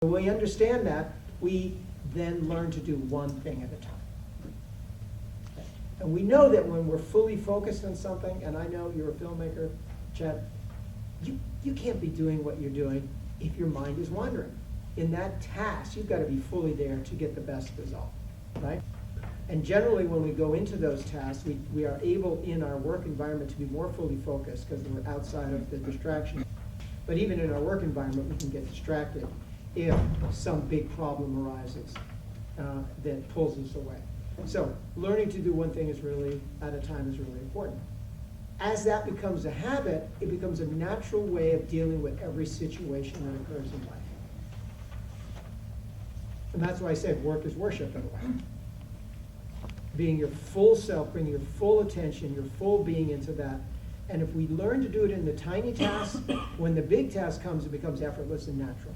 When we understand that, we then learn to do one thing at a time. And we know that when we're fully focused on something, and I know you're a filmmaker, Chad, you can't be doing what you're doing if your mind is wandering. In that task, you've got to be fully there to get the best result, right? And generally, when we go into those tasks, we are able in our work environment to be more fully focused because we're outside of the distraction. But even in our work environment, we can get distracted if some big problem arises that pulls us away. So learning to do one thing is really, at a time, is really important. As that becomes a habit, it becomes a natural way of dealing with every situation that occurs in life. And that's why I said work is worship in a way. Being your full self, bringing your full attention, your full being into that. And if we learn to do it in the tiny tasks, when the big task comes, it becomes effortless and natural.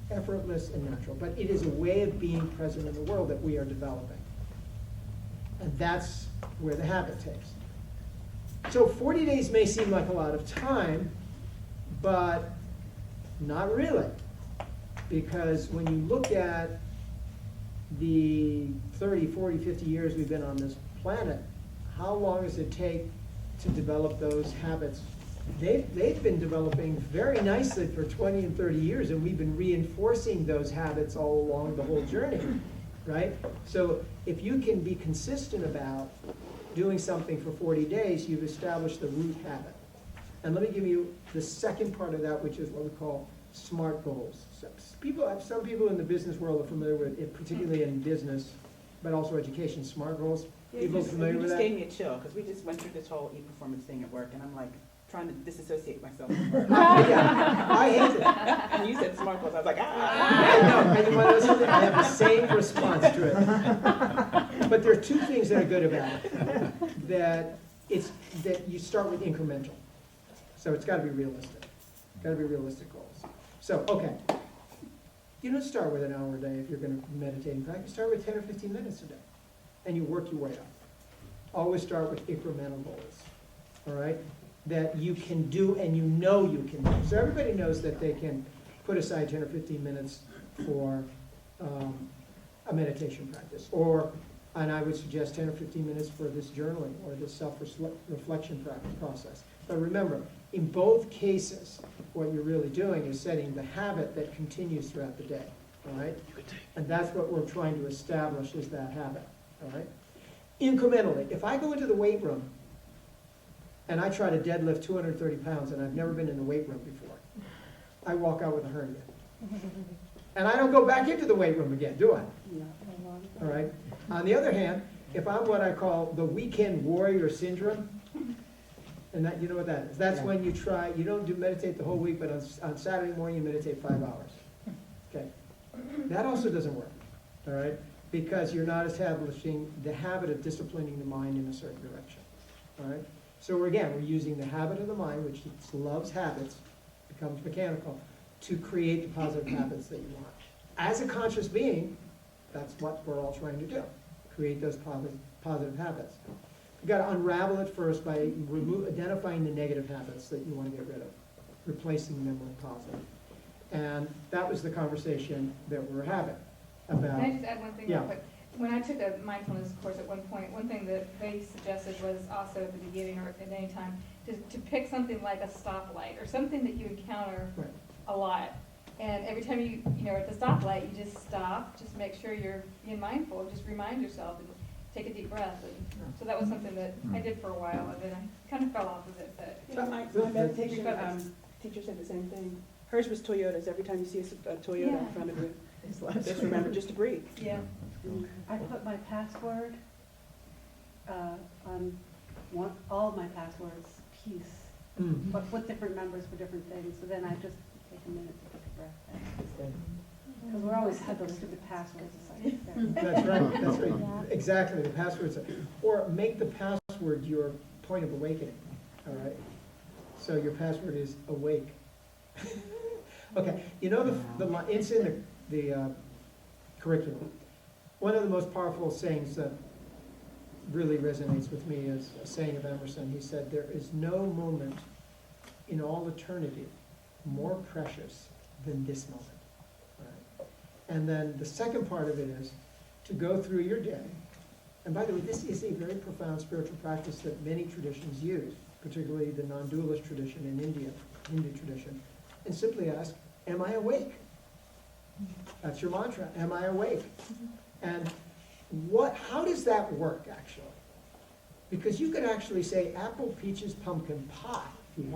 Effortless and natural. But it is a way of being present in the world that we are developing. And that's where the habit takes. So 40 days may seem like a lot of time, but not really. Because when you look at the 30, 40, 50 years we've been on this planet, how long does it take to develop those habits? They've been developing very nicely for 20 and 30 years, and we've been reinforcing those habits all along the whole journey, right? So if you can be consistent about doing something for 40 days, you've established the root habit. And let me give you the second part of that, which is what we call SMART goals. So some people in the business world are familiar with it, particularly in business, but also education, SMART goals. Yeah, People familiar with that? You just gave me a chill, because we just went through this whole e-performance thing at work, and I'm like, trying to disassociate myself from work. Yeah, I hate that. And you said smart goals, I was like, I know, and you want to know something? I have the same response to it. But there are two things that are good about it. That you start with incremental. So it's got to be realistic. Got to be realistic goals. So, okay. You don't start with an hour a day if you're going to meditate and practice. Start with 10 or 15 minutes a day. And you work your way up. Always start with incremental goals. All right? That you can do and you know you can do. So everybody knows that they can put aside 10 or 15 minutes for a meditation practice. And I would suggest 10 or 15 minutes for this journaling or this self-reflection process. But remember, in both cases, what you're really doing is setting the habit that continues throughout the day, all right? And that's what we're trying to establish is that habit, all right? Incrementally, if I go into the weight room and I try to deadlift 230 pounds and I've never been in the weight room before, I walk out with a hernia. And I don't go back into the weight room again, do I? All right? On the other hand, if I'm what I call the weekend warrior syndrome, and that, you know what that is? That's when you don't meditate the whole week, but on Saturday morning you meditate 5 hours. Okay? That also doesn't work, all right? Because you're not establishing the habit of disciplining the mind in a certain direction, all right? So we're using the habit of the mind, which loves habits, becomes mechanical, to create the positive habits that you want. As a conscious being, that's what we're all trying to do, create those positive habits. You've got to unravel it first by identifying the negative habits that you want to get rid of, replacing them with positive. And that was the conversation that we were having about. Can I just add one thing Yeah. real quick? When I took a mindfulness course at one point, one thing that they suggested was also at the beginning or at any time to pick something like a stoplight or something that you encounter Right. a lot. And every time you at the stoplight, you just stop, just make sure you're being mindful, just remind yourself and take a deep breath. And so that was something that I did for a while, and then I kind of fell off of it. But So my meditation teacher said the same thing. Hers was Toyotas. Every time you see a Toyota in Yeah. front of you, just remember just to breathe. yeah, I put my password on all of my passwords, peace, Mhm. but with different numbers for different things. So then I just take a minute to take a breath. Because we're always had those stupid passwords. It's like, That's right, that's right. Exactly, the passwords. Or make the password your point of awakening, all right? So your password is awake. Okay, you know it's in the curriculum. One of the most powerful sayings that really resonates with me is a saying of Emerson. He said, "There is no moment in all eternity more precious than this moment. Right? And then the second part of it is to go through your day. And by the way, this is a very profound spiritual practice that many traditions use, particularly the non-dualist tradition in India, Hindu tradition, and simply ask, am I awake? That's your mantra, am I awake? And how does that work, actually? Because you could actually say apple, peaches, pumpkin pie, if you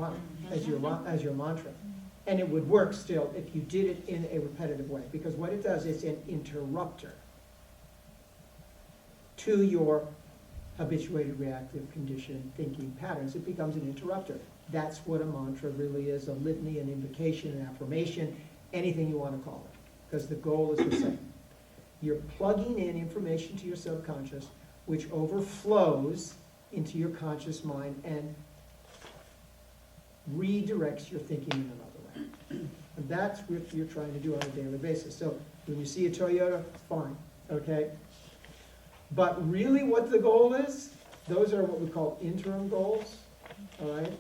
want, as your mantra. And it would work still if you did it in a repetitive way, because what it does is an interrupter to your habituated reactive conditioned thinking patterns. It becomes an interrupter. That's what a mantra really is, a litany, an invocation, an affirmation, anything you want to call it, because the goal is the same. You're plugging in information to your subconscious, which overflows into your conscious mind and redirects your thinking in another way. And that's what you're trying to do on a daily basis. So when you see a Toyota, fine, okay? But really what the goal is, those are what we call interim goals, all right?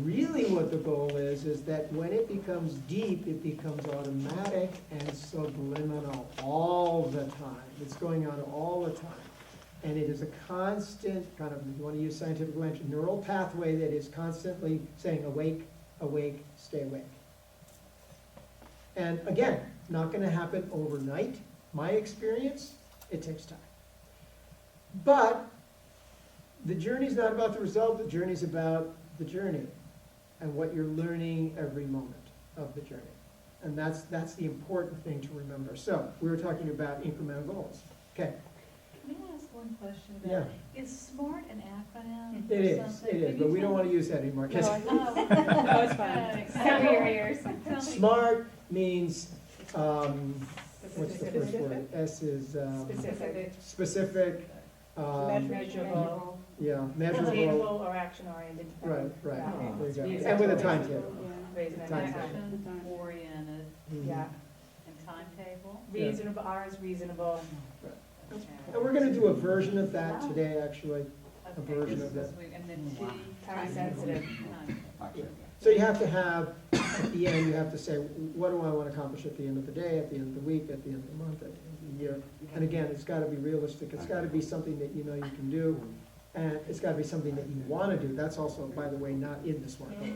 Really what the goal is that when it becomes deep, it becomes automatic and subliminal all the time. It's going on all the time. And it is a constant, kind of, if you want to use scientific language, neural pathway that is constantly saying awake, awake, stay awake. And again, not going to happen overnight. My experience, it takes time. But the journey's not about the result, the journey's about the journey and what you're learning every moment of the journey. And that's the important thing to remember. So, we were talking about incremental goals. Okay. Can I ask one question? Yeah. Is SMART an acronym It or is, something? it is, Can but you we don't tell want to me- use that anymore. 'Cause No, Oh. it's fine. Cover your ears. Tell me- SMART means, what's the first word? S is Specific, specific, measurable, yeah, measurable. attainable, or action-oriented. Right, right. Yeah. There you go. These And with a are- timetable. Raise and Timetable. action. Action oriented Mhm. Yeah, and timetable? reasonable, R is reasonable. And we're going to do a version of that today, actually. Okay, version this of is that. week- And then T? Time sensitive. Time. So you have to have, at the end, you have to say, what do I want to accomplish at the end of the day, at the end of the week, at the end of the month, at the end of the year? And again, it's got to be realistic. It's got to be something that you know you can do. And it's got to be something that you want to do. That's also, by the way, not in the SMART goals.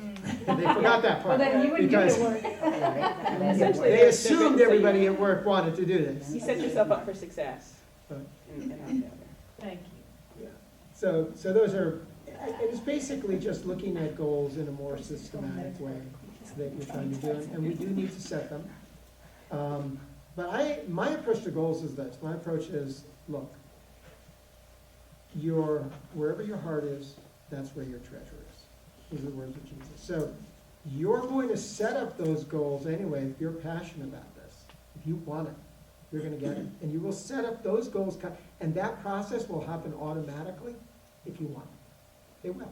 They forgot that part. Well, then you wouldn't do because the work. Essentially, They assumed everybody at work wanted to do this. You set yourself up for success. Right. And not failure. Thank you. Yeah. So those are, it's basically just looking at goals in a more systematic way that you're trying to do, and we do need to set them. But my approach to goals is this. My approach is, look, wherever your heart is, that's where your treasure is. These are the words of Jesus. So you're going to set up those goals anyway if you're passionate about this. If you want it, you're going to get it. And you will set up those goals, and that process will happen automatically if you want it. It will.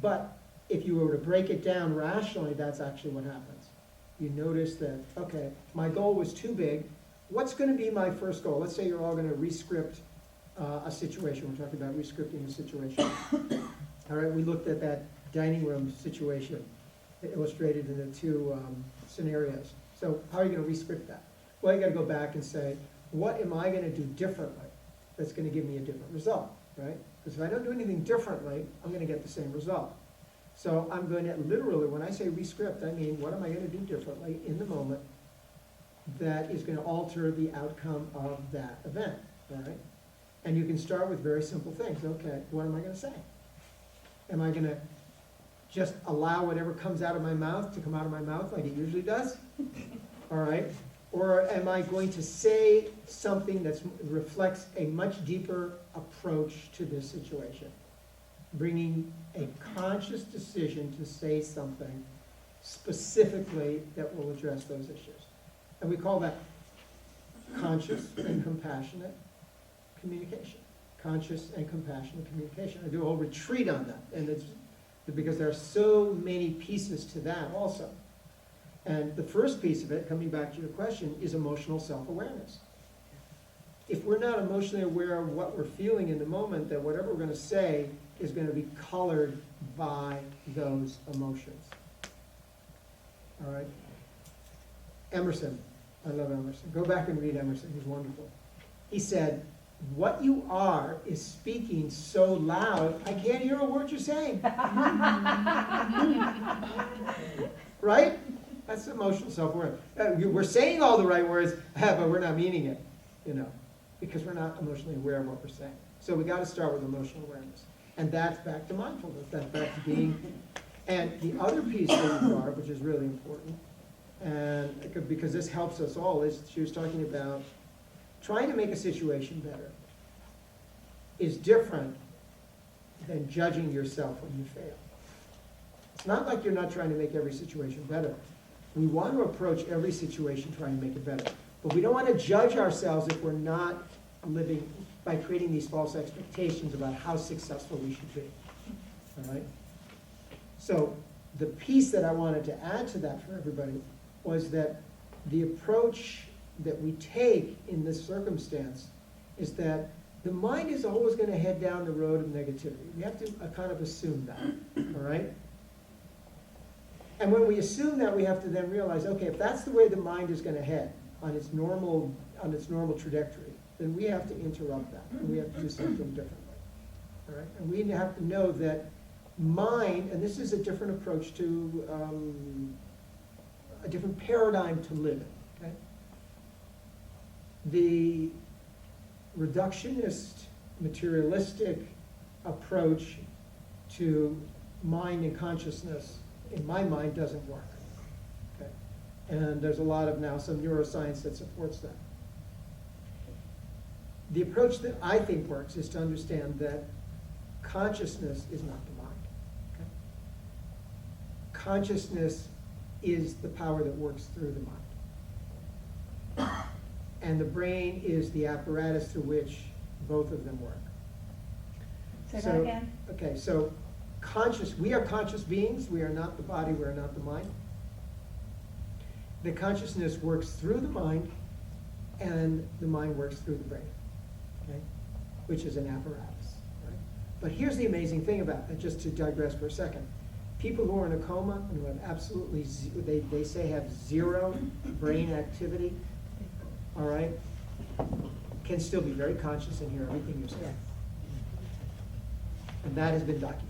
But if you were to break it down rationally, that's actually what happens. You notice that, okay, my goal was too big. What's going to be my first goal? Let's say you're all going to rescript a situation. We're talking about rescripting a situation. All right, we looked at that dining room situation illustrated in the two scenarios. So how are you going to rescript that? Well, you got to go back and say, what am I going to do differently that's going to give me a different result, right? Because if I don't do anything differently, I'm going to get the same result. So I'm going to literally, when I say rescript, I mean, what am I going to do differently in the moment that is going to alter the outcome of that event, all right? And you can start with very simple things. Okay, what am I going to say? Am I going to just allow whatever comes out of my mouth to come out of my mouth like it usually does? All right? Or am I going to say something that reflects a much deeper approach to this situation? Bringing a conscious decision to say something specifically that will address those issues. And we call that conscious and compassionate communication. Conscious and compassionate communication. I do a whole retreat on that, and it's because there are so many pieces to that also. And the first piece of it, coming back to your question, is emotional self-awareness. If we're not emotionally aware of what we're feeling in the moment, then whatever we're going to say is going to be colored by those emotions. All right? Emerson, I love Emerson. Go back and read Emerson, he's wonderful. He said, what you are is speaking so loud, I can't hear a word you're saying. Right? That's emotional self-worth. We're saying all the right words, but we're not meaning it, because we're not emotionally aware of what we're saying. So we gotta start with emotional awareness. And that's back to mindfulness, that's back to being, and the other piece that you brought, which is really important, and because this helps us all, is she was talking about trying to make a situation better is different than judging yourself when you fail. It's not like you're not trying to make every situation better. We want to approach every situation trying to make it better. But we don't want to judge ourselves if we're not living by creating these false expectations about how successful we should be. All right? So the piece that I wanted to add to that for everybody was that the approach that we take in this circumstance is that the mind is always going to head down the road of negativity. We have to kind of assume that, all right? And when we assume that, we have to then realize, okay, if that's the way the mind is going to head on its normal trajectory, then we have to interrupt that, and we have to do something differently, all right? And we have to know that mind, and this is a different approach to, a different paradigm to live in, okay? The reductionist, materialistic approach to mind and consciousness, in my mind, doesn't work. Okay? And there's a lot of now some neuroscience that supports that. The approach that I think works is to understand that consciousness is not the mind. Okay? Consciousness is the power that works through the mind. And the brain is the apparatus through which both of them work. Say that again? Okay, so we are conscious beings. We are not the body, we are not the mind. The consciousness works through the mind, and the mind works through the brain, okay? Which is an apparatus, right? But here's the amazing thing about that, just to digress for a second. People who are in a coma and who have absolutely, they say have zero brain activity, all right, can still be very conscious and hear everything you're saying. And that has been documented.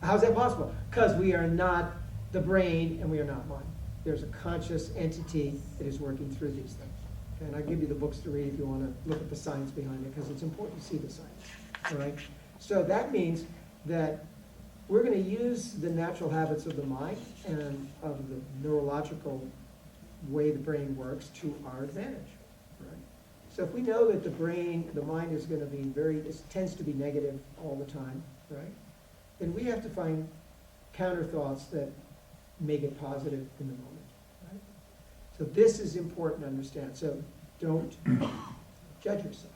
How's that possible? Because we are not the brain and we are not mind. There's a conscious entity that is working through these things. Okay, and I'll give you the books to read if you want to look at the science behind it, because it's important to see the science. All right? So that means that we're going to use the natural habits of the mind and of the neurological way the brain works to our advantage. Right? So if we know that the mind is going to be it tends to be negative all the time, right? Then we have to find counter thoughts that make it positive in the moment. Right? So this is important to understand. So don't judge yourself.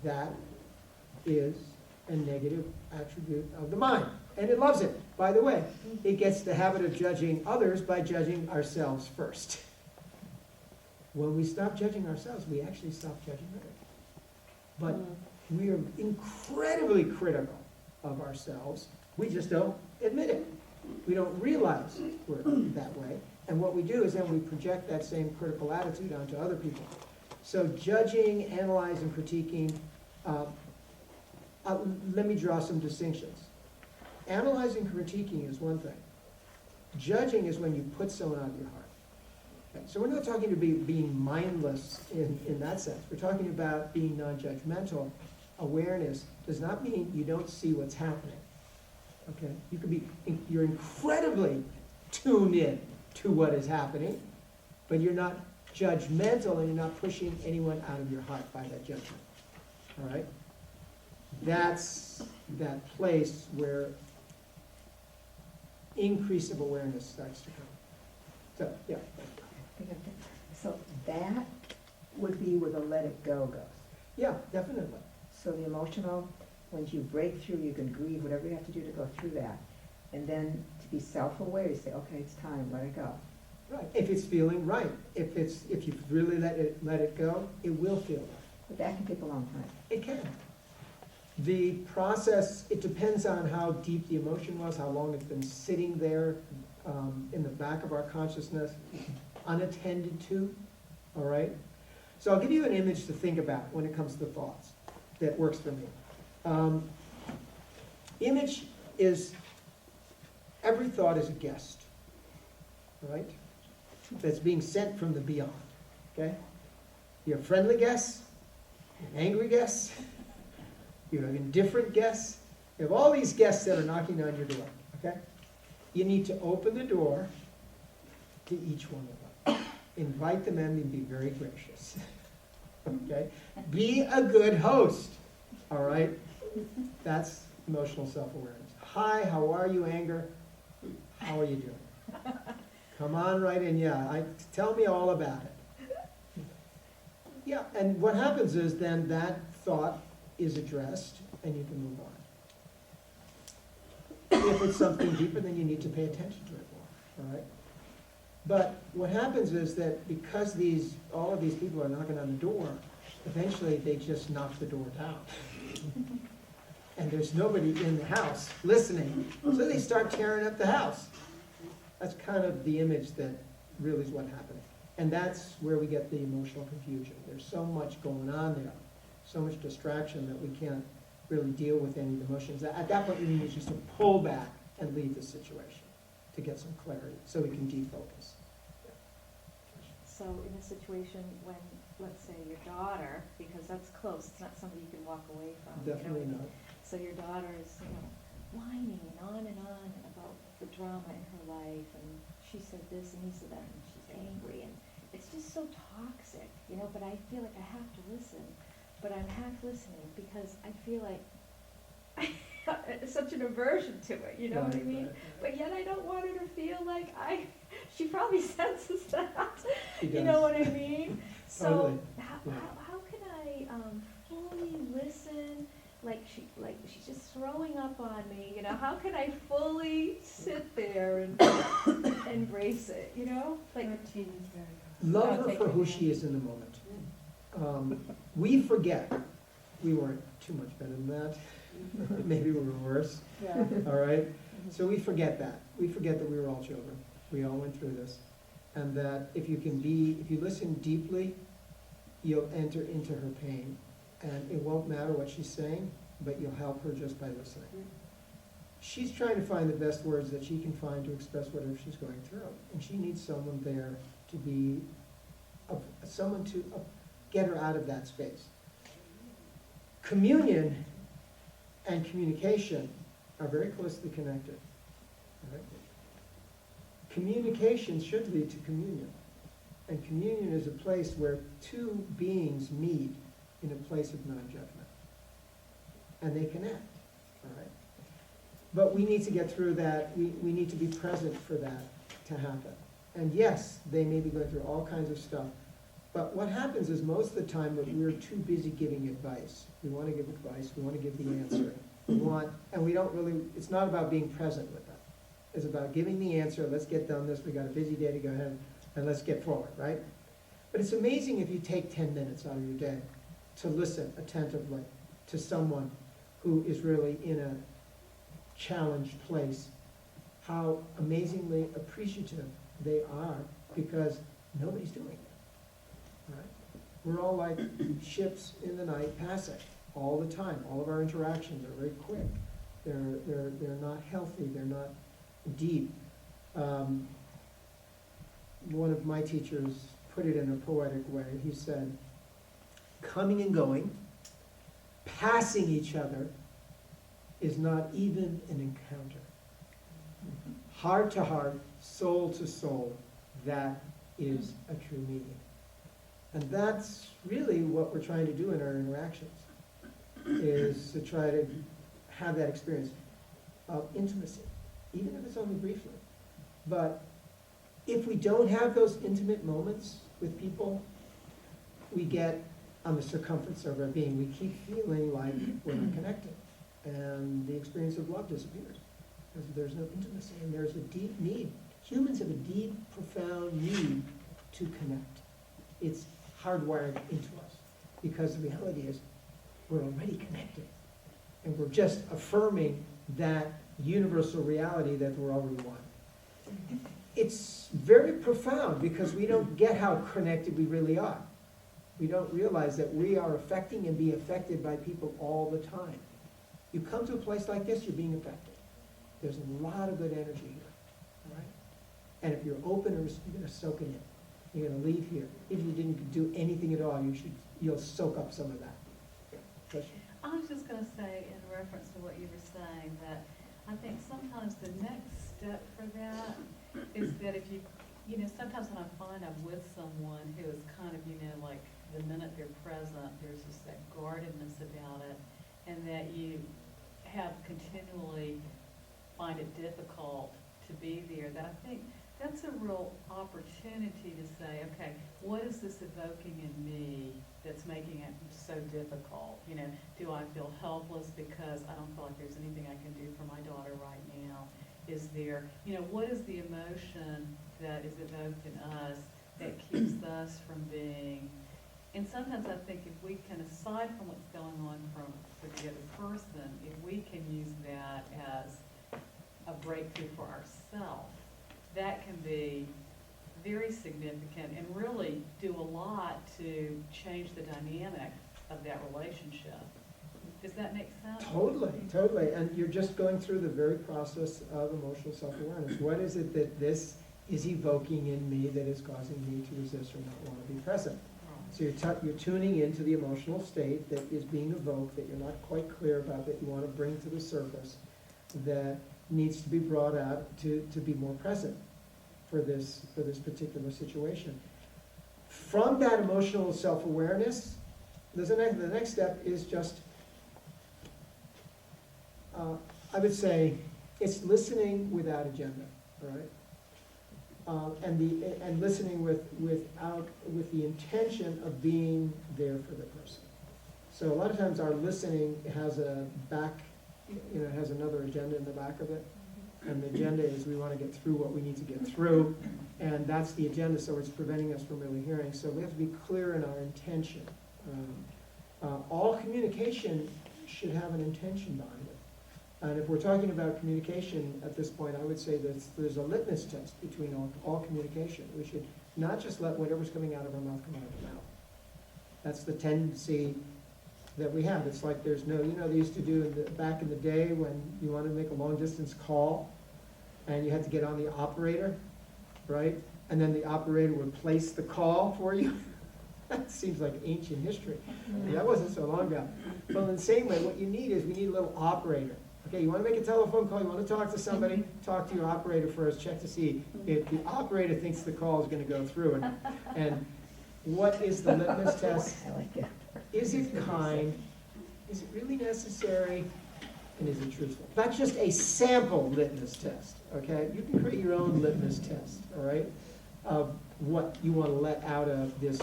That is a negative attribute of the mind. And it loves it, by the way. It gets the habit of judging others by judging ourselves first. When we stop judging ourselves, we actually stop judging others. But we are incredibly critical of ourselves. We just don't admit it. We don't realize we're that way. And what we do is then we project that same critical attitude onto other people. So judging, analyzing, critiquing, let me draw some distinctions. Analyzing, critiquing is one thing. Judging is when you put someone out of your heart. Okay? So we're not talking about being mindless in that sense. We're talking about being non-judgmental. Awareness does not mean you don't see what's happening. Okay? You're incredibly tuned in to what is happening, but you're not judgmental and you're not pushing anyone out of your heart by that judgment. All right? That's that place where increase of awareness starts to come. So, yeah. So that would be where the let it go goes. Yeah, definitely. So the emotional, once you break through, you can grieve, whatever you have to do to go through that. And then to be self-aware, you say, okay, it's time, let it go. Right. If it's feeling right. If you really let it go, it will feel right. But that can take a long time. It can. The process, it depends on how deep the emotion was, how long it's been sitting there in the back of our consciousness, unattended to, all right? So I'll give you an image to think about when it comes to thoughts that works for me. Image is, every thought is a guest, all right? That's being sent from the beyond, okay? You have friendly guests, you have angry guests, you have indifferent guests, you have all these guests that are knocking on your door, okay? You need to open the door to each one of them. Invite them in and be very gracious, okay? Be a good host, all right? That's emotional self-awareness. Hi, how are you, anger? How are you doing? Come on right in, yeah, tell me all about it. Yeah, and what happens is then that thought is addressed and you can move on. If it's something deeper, then you need to pay attention to it more, all right? But what happens is that because all of these people are knocking on the door, eventually they just knock the door down. And there's nobody in the house listening, so they start tearing up the house. That's kind of the image that really is what's happening. And that's where we get the emotional confusion. There's so much going on there, so much distraction that we can't really deal with any of the emotions. At that point, we need just to pull back and leave the situation to get some clarity, so we can defocus. So in a situation when, let's say, your daughter, because that's close, it's not somebody you can walk away from. Definitely not. So your daughter is, whining and on about the drama in her life, and she said this and he said that, and she's angry, and it's just so toxic, but I feel like I have to listen, but I'm half listening because I feel like it's such an aversion to it, you know what I Right, mean? right, But yet I don't want her to feel like she probably senses that, She you does. know what I mean? So Totally, how can I fully listen? Like she's just throwing up on me, how can I fully sit there and embrace it, Like, Love her for who she is in the moment. We forget, we weren't too much better than that. Maybe we were worse, Yeah. all right? So we forget that. We forget that we were all children. We all went through this. And that if you listen deeply, you'll enter into her pain. And it won't matter what she's saying, but you'll help her just by listening. She's trying to find the best words that she can find to express whatever she's going through. And she needs someone there to be, someone to get her out of that space. Communion and communication are very closely connected. All right? Communication should lead to communion. And communion is a place where two beings meet in a place of non-judgment. And they connect, all right? But we need to get through that. We need to be present for that to happen. And yes, they may be going through all kinds of stuff. But what happens is most of the time that we're too busy giving advice. We want to give advice, we want to give the answer. And we don't really, it's not about being present with them. It's about giving the answer, let's get done this, we got a busy day to go ahead, and let's get forward, right? But it's amazing if you take 10 minutes out of your day to listen attentively to someone who is really in a challenged place, how amazingly appreciative they are, because nobody's doing it. Right? We're all like ships in the night passing all the time. All of our interactions are very quick. They're not healthy. They're not deep. One of my teachers put it in a poetic way. He said, coming and going, passing each other is not even an encounter. Heart to heart, soul to soul, that is a true meeting. And that's really what we're trying to do in our interactions, is to try to have that experience of intimacy, even if it's only briefly. But if we don't have those intimate moments with people, we get on the circumference of our being. We keep feeling like we're not connected. And the experience of love disappears. Because there's no intimacy, and there's a deep need. Humans have a deep, profound need to connect. It's hardwired into us. Because the reality is, we're already connected. And we're just affirming that universal reality that we're already one. it's very profound because we don't get how connected we really are. We don't realize that we are affecting and being affected by people all the time. You come to a place like this, you're being affected. There's a lot of good energy here, all right? And if you're open, you're gonna soak it in. You're gonna leave here. If you didn't do anything at all, you'll soak up some of that. Question? I was just gonna say, in reference to what you were saying, that I think sometimes the next step for that is that if you know, sometimes when I find I'm with someone who is kind of, like the minute they're present, there's just that guardedness about it, and that you have continually find it difficult to be there, that I think that's a real opportunity to say, okay, what is this evoking in me that's making it so difficult? Do I feel helpless because I don't feel like there's anything I can do for my daughter right now? Is there, what is the emotion that is evoked in us that keeps us from being? And sometimes I think if we can, aside from what's going on for the other person, if we can use that as a breakthrough for ourselves, that can be very significant and really do a lot to change the dynamic of that relationship. Does that make sense? Totally, totally. And you're just going through the very process of emotional self-awareness. What is it that this is evoking in me that is causing me to resist or not want to be present? So you're tuning into the emotional state that is being evoked, that you're not quite clear about, that you want to bring to the surface, that needs to be brought out to be more present for this particular situation. From that emotional self-awareness, the next step is just, I would say, it's listening without agenda, all right? And listening with the intention of being there for the person. So a lot of times our listening has a back, has another agenda in the back of it. And the agenda is we want to get through what we need to get through, and that's the agenda, so it's preventing us from really hearing. So we have to be clear in our intention. All communication should have an intention behind it. And if we're talking about communication at this point, I would say that there's a litmus test between all communication. We should not just let whatever's coming out of our mouth come out of our mouth. That's the tendency that we have. It's like there's no, they used to do back in the day when you wanted to make a long distance call and you had to get on the operator, right? And then the operator would place the call for you. That seems like ancient history. That wasn't so long ago. Well, in the same way, what you need is we need a little operator. Okay, you want to make a telephone call, you want to talk to somebody, talk to your operator first, check to see if the operator thinks the call is going to go through. And what is the litmus test? I like that. Is it kind? Is it really necessary? And is it truthful? That's just a sample litmus test, okay? You can create your own litmus test, all right, of what you want to let out of this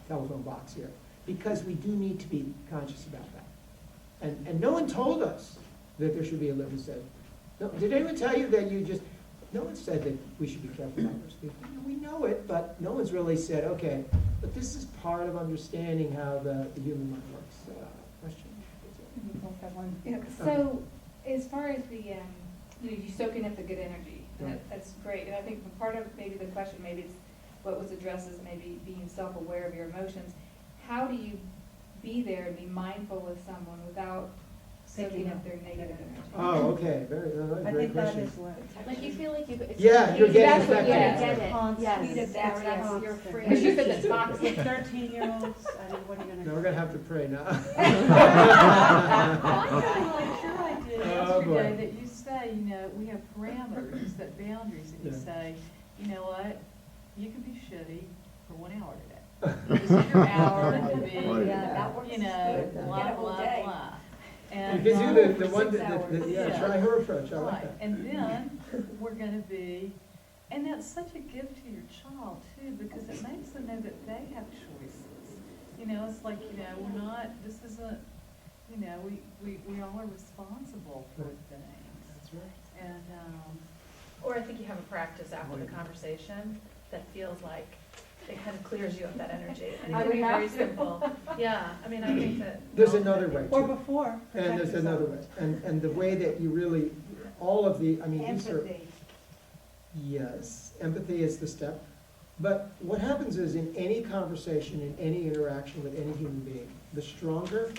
telephone box here. Because we do need to be conscious about that. And no one told us that there should be a litmus test. No, did anyone tell you that no one said that we should be careful about our speech. We know it, but no one's really said, okay, but this is part of understanding how the human mind works. Question? You both have one. Yeah. So, as far as the, you soaking up the good energy, Right. that's great. And I think part of maybe the question, maybe it's what was addressed as maybe being self-aware of your emotions. How do you be there and be mindful with someone without soaking up their negative energy? Oh, okay, I great think that question. is what. Like you feel like you. it's Yeah, like you're you- getting that's what- affected. yeah, get it. Constant. Yes, That's your free. friend. Because you said the box. With 13-years-olds, what are you gonna do? No, we're gonna have to pray now. I'm really sure I did Oh, boy. yesterday that you say, we have parameters, that boundaries, and you Yeah. say, you know what, you can be shitty for 1 hour today. This is your hour to be, Yeah, that works. blah, Get a whole blah, day. blah. You And, can do the For one, 6 hours. yeah, Yeah. try her approach, I like right, that. and then we're gonna be, and that's such a gift to your child too, because it makes them know that they have choices. It's like, we're not, this isn't, we all are responsible for Right. things. That's right. And, Or I think you have a practice after the conversation that feels like it kind of clears you of that energy. And it I can would be very have to. simple. Yeah, I mean, I think that. There's another way Or too. before. And protect there's yourself. another way. And the way that you really, all of the, these are, Empathy. Yes, empathy is the step. But what happens is in any conversation, in any interaction with any human being, the stronger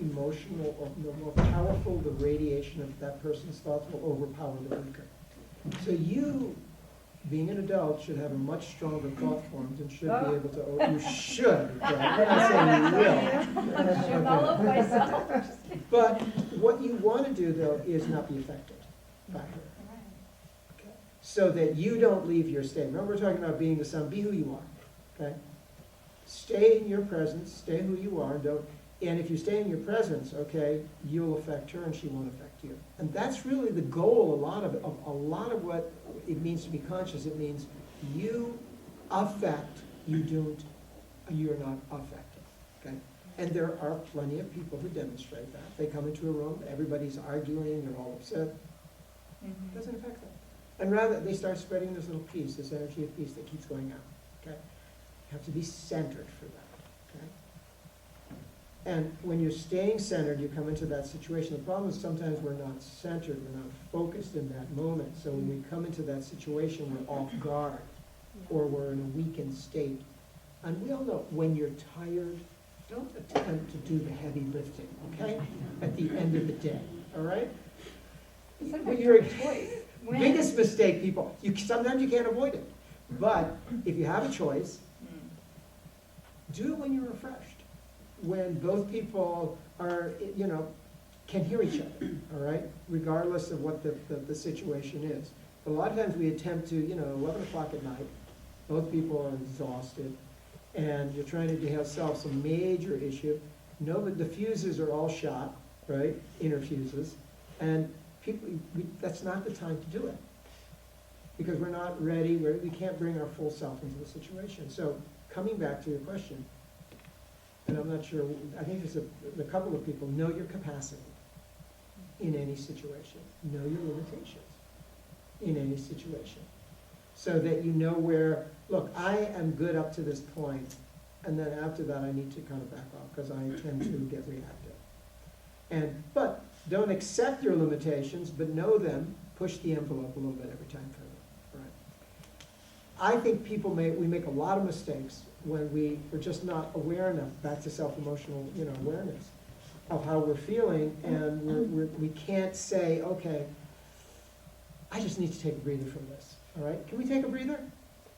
emotional or the more powerful the radiation of that person's thoughts will overpower the weaker. So you, being an adult, should have a much stronger thought forms and should be able to, you should, right? I'm not saying you will. Shoot all over myself. But what you want to do, though, is not be affected by her. So that you don't leave your state. Remember, we're talking about being the son, be who you are, okay? Stay in your presence, stay who you are, and if you stay in your presence, okay, you'll affect her and she won't affect you. And that's really the goal, a lot of what it means to be conscious. It means you affect, you're not affected, okay? And there are plenty of people who demonstrate that. They come into a room, everybody's arguing, they're all upset. It doesn't affect them. And rather, they start spreading this little peace, this energy of peace that keeps going out, okay? You have to be centered for that, okay? And when you're staying centered, you come into that situation. The problem is sometimes we're not centered, we're not focused in that moment. So when we come into that situation, we're off guard, or we're in a weakened state. And we all know when you're tired, don't attempt to do the heavy lifting, okay? At the end of the day, all right? Sometimes you have a choice. When? Biggest mistake, people, sometimes you can't avoid it. But if you have a choice, do it when you're refreshed. When both people are, can hear each other, all right? Regardless of what the situation is. But a lot of times we attempt to, 11 o'clock at night, both people are exhausted, and you're trying to solve some major issue. No, but the fuses are all shot, right? Inner fuses. And that's not the time to do it. Because we're not ready, we can't bring our full self into the situation. So coming back to your question, and I'm not sure, I think there's a couple of people, know your capacity in any situation. Know your limitations in any situation. So that you know where, look, I am good up to this point, and then after that I need to kind of back off because I tend to get reactive. But don't accept your limitations, but know them, push the envelope a little bit every time further. Right? I think we make a lot of mistakes when we're just not aware enough, back to self-emotional awareness of how we're feeling, and we can't say, okay, I just need to take a breather from this. All right? Can we take a breather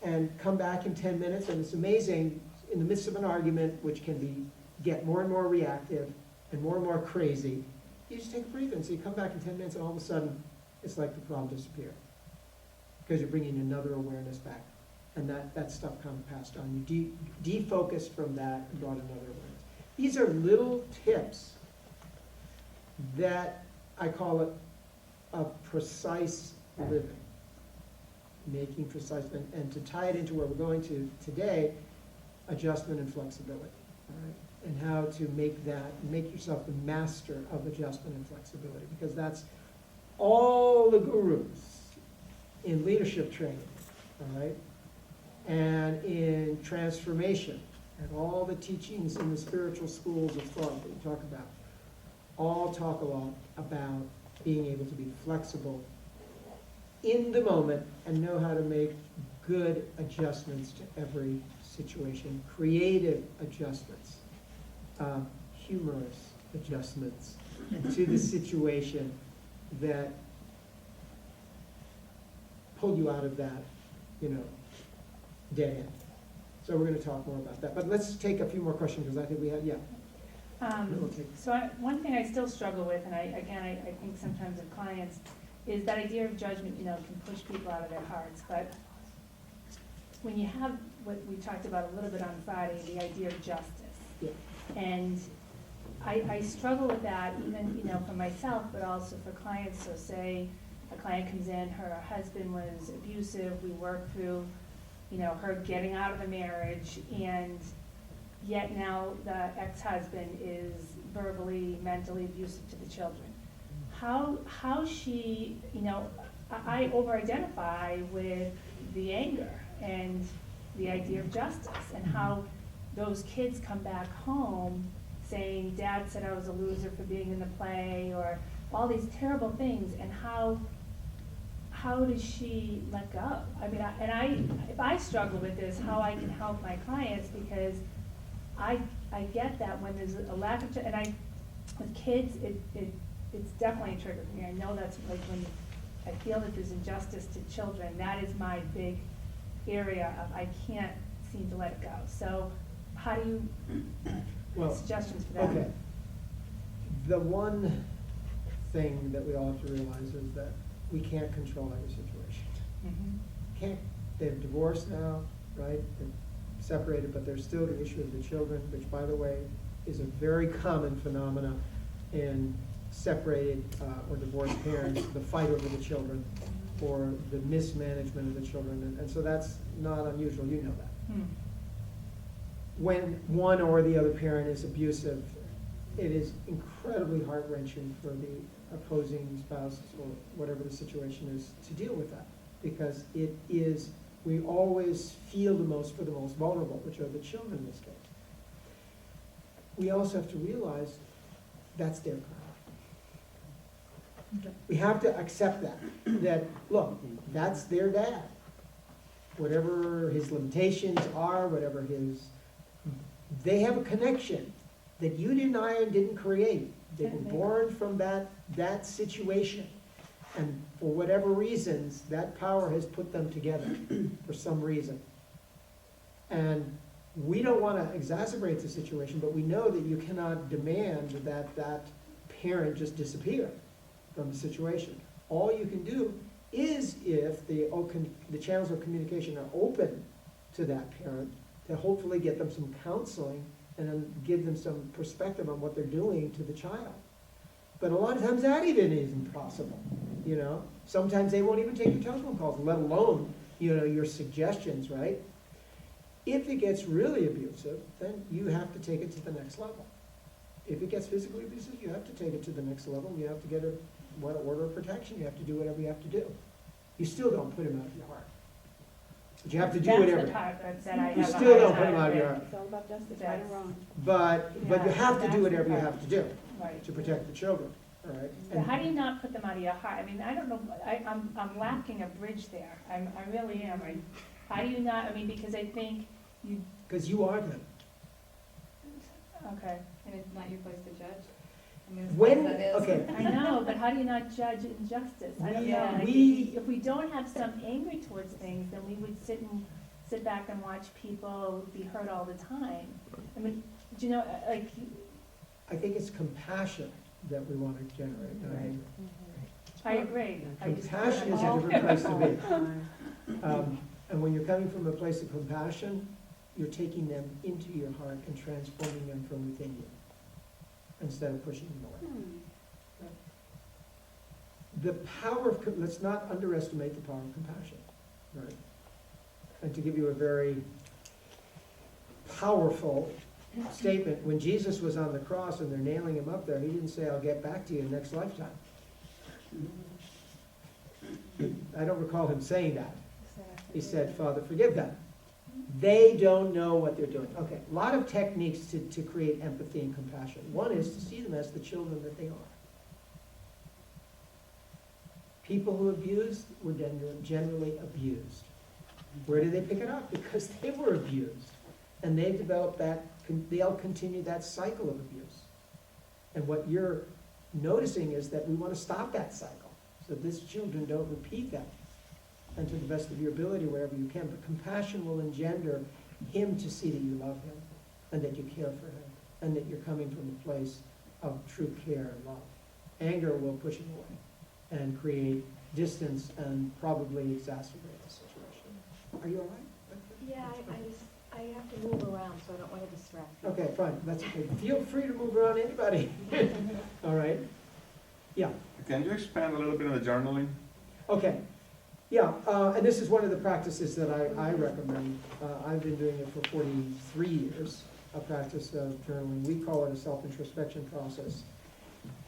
and come back in 10 minutes? And it's amazing, in the midst of an argument, which can get more and more reactive and more crazy, you just take a breather, and so you come back in 10 minutes, and all of a sudden, it's like the problem disappeared. Because you're bringing another awareness back. And that stuff kind of passed on. You defocused from that and brought another awareness. These are little tips that I call it a precise living. Making precise, and to tie it into where we're going to today, adjustment and flexibility. All right? And how to make yourself the master of adjustment and flexibility, because that's all the gurus in leadership training, all right, and in transformation, and all the teachings in the spiritual schools of thought that you talk about, all talk a lot about being able to be flexible in the moment and know how to make good adjustments to every situation, creative adjustments. Humorous adjustments to the situation that pulled you out of that, dead end. So we're going to talk more about that. But let's take a few more questions because I think we have, One thing I still struggle with, and I think sometimes with clients, is that idea of judgment, can push people out of their hearts. But when you have what we talked about a little bit on Friday, the idea of justice. Yeah. And I struggle with that even, for myself, but also for clients. So say a client comes in, her husband was abusive, we work through, her getting out of the marriage, and yet now the ex-husband is verbally, mentally abusive to the children. How she, I over-identify with the anger and the idea of justice, and how those kids come back home saying, Dad said I was a loser for being in the play, or all these terrible things, and how how does she let go? I mean, if I struggle with this, how I can help my clients, because I get that when there's a lack of, with kids, it's definitely a trigger for me. I know that's like when I feel that there's injustice to children, that is my big area of, I can't seem to let it go. So how do you, Well, suggestions for that? okay. The one thing that we all have to realize is that we can't control every situation. Mhm. Can't, they're divorced now, right? They're separated, but there's still the issue of the children, which, by the way, is a very common phenomena in separated or divorced parents, the fight over the children or the mismanagement of the children. And so that's not unusual, you know that. Hmm. When one or the other parent is abusive, it is incredibly heart-wrenching for the opposing spouse or whatever the situation is to deal with that. Because it is, we always feel the most for the most vulnerable, which are the children in this case. We also have to realize that's their crime. We have to accept that, look, that's their dad. Whatever his limitations are, whatever his, they have a connection that you didn't create. They were born from that situation. And for whatever reasons, that power has put them together for some reason. And we don't want to exacerbate the situation, but we know that you cannot demand that that parent just disappear from the situation. All you can do is, if the channels of communication are open to that parent, to hopefully get them some counseling and then give them some perspective on what they're doing to the child. But a lot of times that even isn't possible, you know? Sometimes they won't even take your telephone calls, let alone, you know, your suggestions, right? If it gets really abusive, then you have to take it to the next level. If it gets physically abusive, you have to take it to the next level. You have to get an order of protection. You have to do whatever you have to do. You still don't put him out of your heart. But you have to do whatever. That's the part that I have. You a still hard don't put him time out of your with. heart. It's all about justice, right or wrong. But you Yeah, have to do that's whatever the you part. have to do Right. to protect the children, all right? But how do you not put them out of your heart? I mean, I don't know, I'm lacking a bridge there. I really am. How do you not, I mean, because I think you, Because you are them. okay. And it's not your place to judge. I mean, as When, nice as that is. okay, I know, but how do you not judge injustice? I don't know. Yeah. Like, if we don't have some anger towards things, then we would sit back and watch people be hurt all the time. I mean, do you know, like, I think it's compassion that we want to generate, not Right. anger. I agree. I just- Compassion is a different place to be. And when you're coming from a place of compassion, you're taking them into your heart and transforming them from within you, instead of pushing them away. The power of, let's not underestimate the power of compassion, right? And to give you a very powerful statement, when Jesus was on the cross and they're nailing him up there, he didn't say, I'll get back to you next lifetime. I don't recall him saying that. He said, Father, forgive them. They don't know what they're doing. Okay, a lot of techniques to create empathy and compassion. One is to see them as the children that they are. People who abuse were generally abused. Where did they pick it up? Because they were abused. And they developed that, they'll continue that cycle of abuse. And what you're noticing is that we want to stop that cycle, so these children don't repeat that. And to the best of your ability, wherever you can. But compassion will engender him to see that you love him, and that you care for him, and that you're coming from a place of true care and love. Anger will push him away and create distance and probably exacerbate the situation. Are you all right? Yeah, I have to move around, so I don't want to distract you. Okay, fine, that's okay. Feel free to move around anybody. All right? Yeah, Can you expand a little bit on the journaling? okay. Yeah, and this is one of the practices that I recommend. I've been doing it for 43 years, a practice of journaling. We call it a self-introspection process.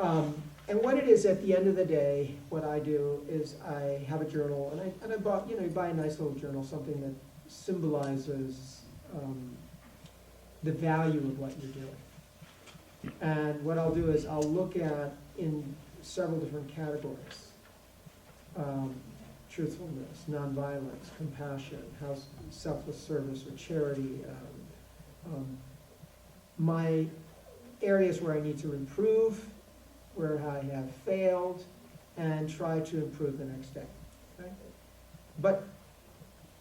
And what it is, at the end of the day, what I do is I have a journal, and I bought, you buy a nice little journal, something that symbolizes the value of what you're doing. And what I'll do is I'll look at, in several different categories, truthfulness, nonviolence, compassion, selfless service or charity. My areas where I need to improve, where I have failed, and try to improve the next day. Okay? But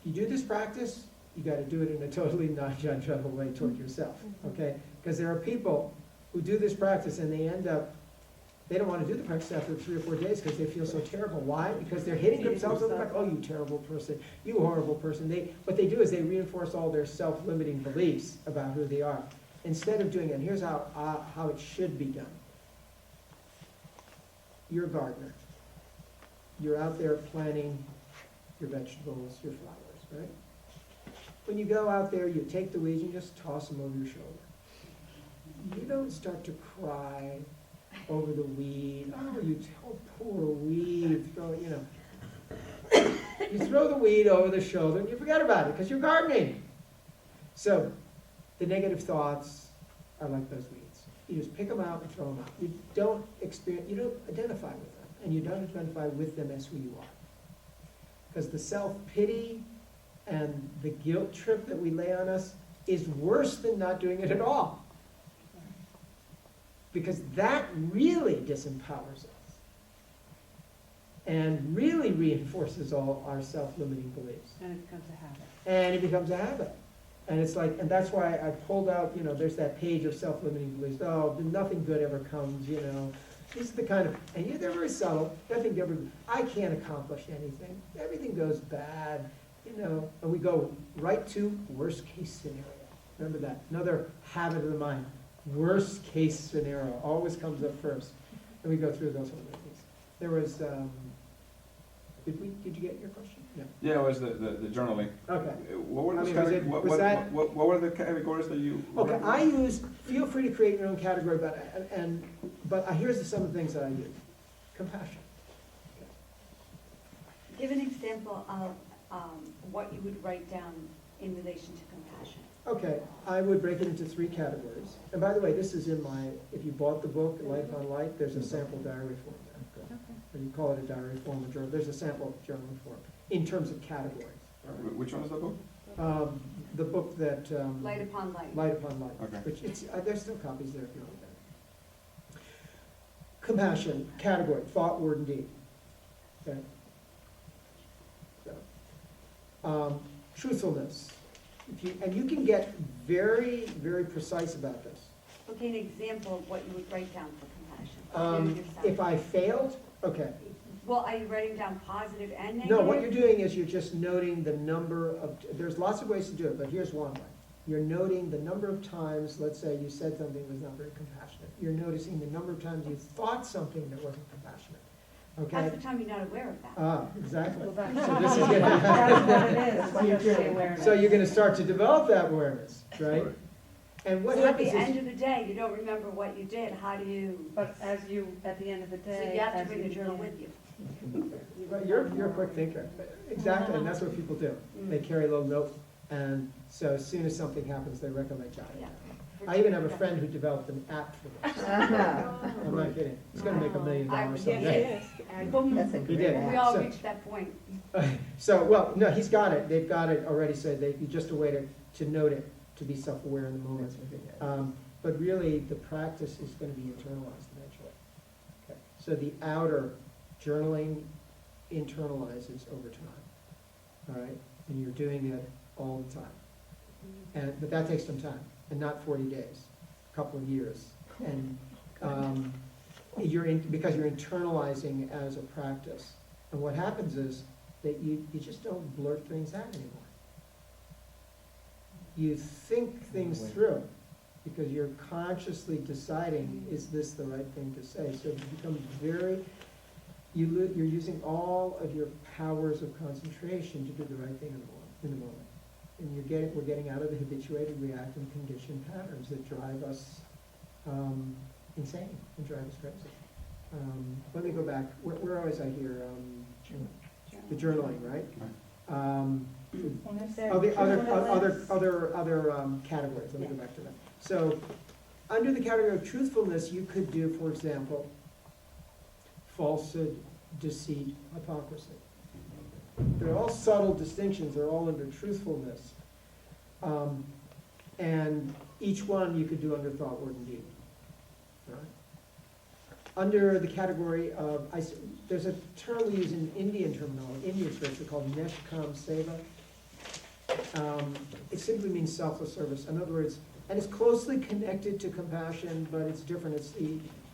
you do this practice, you gotta do it in a totally non-judgmental way toward yourself, okay? Because there are people who do this practice and they end up, they don't wanna do the practice after 3 or 4 days because they feel so terrible. Why? Because they're hitting themselves on the back, oh, you terrible person, you horrible person. What they do is they reinforce all their self-limiting beliefs about who they are. Instead of doing it, here's how it should be done. You're a gardener. You're out there planting your vegetables, your flowers, right? When you go out there, you take the weeds and just toss them over your shoulder. You don't start to cry over the weed. Oh, you poor weed. You throw the weed over the shoulder and you forget about it because you're gardening. So the negative thoughts are like those weeds. You just pick them out and throw them out. You don't identify with them, and you don't identify with them as who you are. Because the self-pity and the guilt trip that we lay on us is worse than not doing it at all. Because that really disempowers us and really reinforces all our self-limiting beliefs. And it becomes a habit. And it becomes a habit. And it's like, and that's why I pulled out, there's that page of self-limiting beliefs. Oh, nothing good ever comes, This is the kind of, and they're very subtle. Nothing ever, I can't accomplish anything. Everything goes bad, and we go right to worst case scenario. Remember that. Another habit of the mind. Worst case scenario always comes up first. And we go through those whole things. There was, did you get your question? No. Yeah, it was the journaling. Okay. What were I the mean, was it- was that- what were the categories that you? Okay, feel free to create your own category, but here's some of the things that I use. Compassion. Give an example of what you would write down in relation to compassion. Okay, I would break it into 3 categories. And by the way, this is in if you bought the book, Light Upon Light, there's a sample diary form there. Or you call it a diary form or journal, there's a sample journaling form, in terms of categories. Which one is the book? The book that. Light Upon Light. Light Upon Light. Okay. Which there's still copies there if you want that. Compassion, category, thought, word, and deed. Okay. So, truthfulness. And you can get very, very precise about this. Okay, an example of what you would write down for compassion. If I failed, okay. Well, are you writing down positive and negative? No, what you're doing is you're just noting the number of, there's lots of ways to do it, but here's one way. You're noting the number of times, let's say you said something that was not very compassionate. You're noticing the number of times you thought something that wasn't compassionate. Okay? Half the time you're not aware of that. Ah, exactly. Well, So this is That's what it is. So you're That's the gonna- awareness. So you're gonna start to develop that awareness, right? And what So at the happens end is, of the day, you don't remember what you did, how do you, But at the end of the so day. you have to as bring the you journal begin- with you. right, you're a quick thinker. Exactly, and that's what people do. They carry a little note, and so as soon as something happens, they recollect it. Yeah. I even have a friend who developed an app for this. I'm not kidding. He's gonna make $1 million someday. That's a He great did. We app. all So- reached that point. Well, no, he's got it. They've got it already, so just a way to note it, to be self-aware in the moment. But really, the practice is gonna be internalized eventually. Okay. So the outer journaling internalizes over time, all right? And you're doing it all the time. But that takes some time, and not 40 days, a couple of years. And because you're internalizing as a practice. And what happens is that you just don't blurt things out anymore. You think things through, because you're consciously deciding, is this the right thing to say? So it becomes you're using all of your powers of concentration to do the right thing in the moment. And we're getting out of the habituated, reactive, conditioned patterns that drive us insane and drive us crazy. Let me go back. Where was I here? The journaling, right? The other categories. Let me go back to that. So, under the category of truthfulness, you could do, for example, falsehood, deceit, hypocrisy. They're all subtle distinctions, they're all under truthfulness. And each one you could do under thought, word, and deed. All right? Under the category of, there's a term we use in Indian terminology, Indian scripture called Neshkam Seva. It simply means selfless service. In other words, and it's closely connected to compassion, but it's different. It's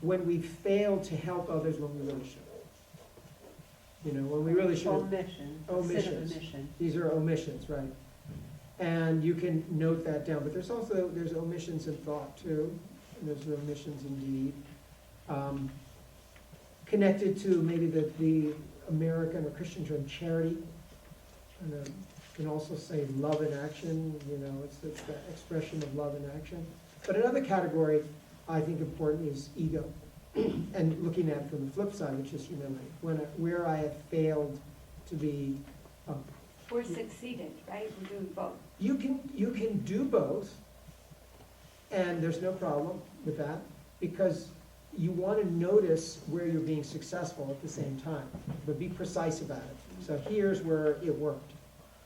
when we fail to help others when we really should. You know, when we really should. Omission, instead of Omissions. omission. These are omissions, right? And you can note that down, but there's omissions in thought too, and there's omissions in deed. Connected to maybe the American or Christian term charity. And you can also say love in action, you know, it's the expression of love in action. But another category I think important is ego. And looking at it from the flip side, which is humility. Where I have failed to be Or succeeded, right? We're doing both. you can do both, and there's no problem with that, because you want to notice where you're being successful at the same time, but be precise about it. So here's where it worked,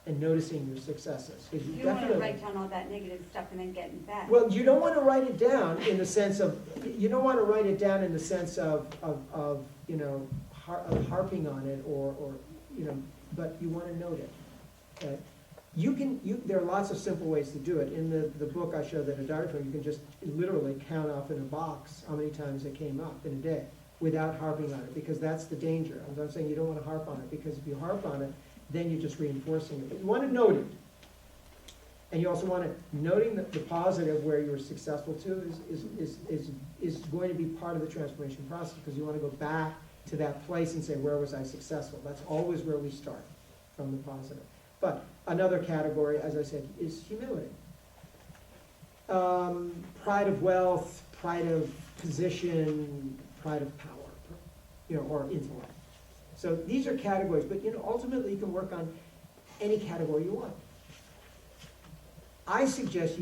and noticing your successes. 'Cause You don't want to write down all that negative stuff and then get in bed. Well, you don't want to write it down in the sense of, you know, harping on it or, you know, but you want to note it. Okay? There are lots of simple ways to do it. In the book I showed that a diagram, you can just literally count off in a box how many times it came up in a day without harping on it, because that's the danger. As I'm saying, you don't want to harp on it, because if you harp on it, then you're just reinforcing it. But you want to note it. And you also want to, noting the positive where you were successful too is going to be part of the transformation process, because you want to go back to that place and say, where was I successful? That's always where we start, from the positive. But another category, as I said, is humility. Pride of wealth, pride of position, pride of power, you know, or intellect. So these are categories, but you know, ultimately you can work on any category you want. I suggest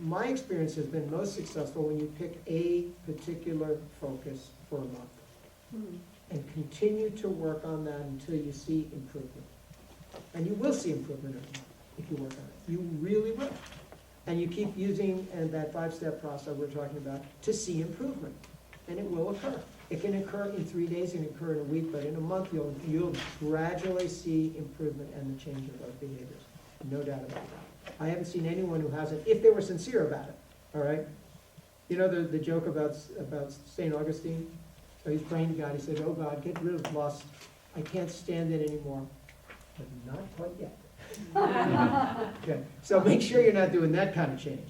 my experience has been most successful when you pick a particular focus for a month and continue to work on that until you see improvement. And you will see improvement if you work on it. You really will. And you keep using that 5-step process we're talking about to see improvement. And it will occur. It can occur in 3 days, it can occur in a week, but in a month you'll gradually see improvement and the change of those behaviors. No doubt about that. I haven't seen anyone who hasn't, if they were sincere about it, all right? You know the joke about St. Augustine? So he's praying to God, he said, oh God, get rid of lust. I can't stand it anymore. But not quite yet. Okay. So make sure you're not doing that kind of change,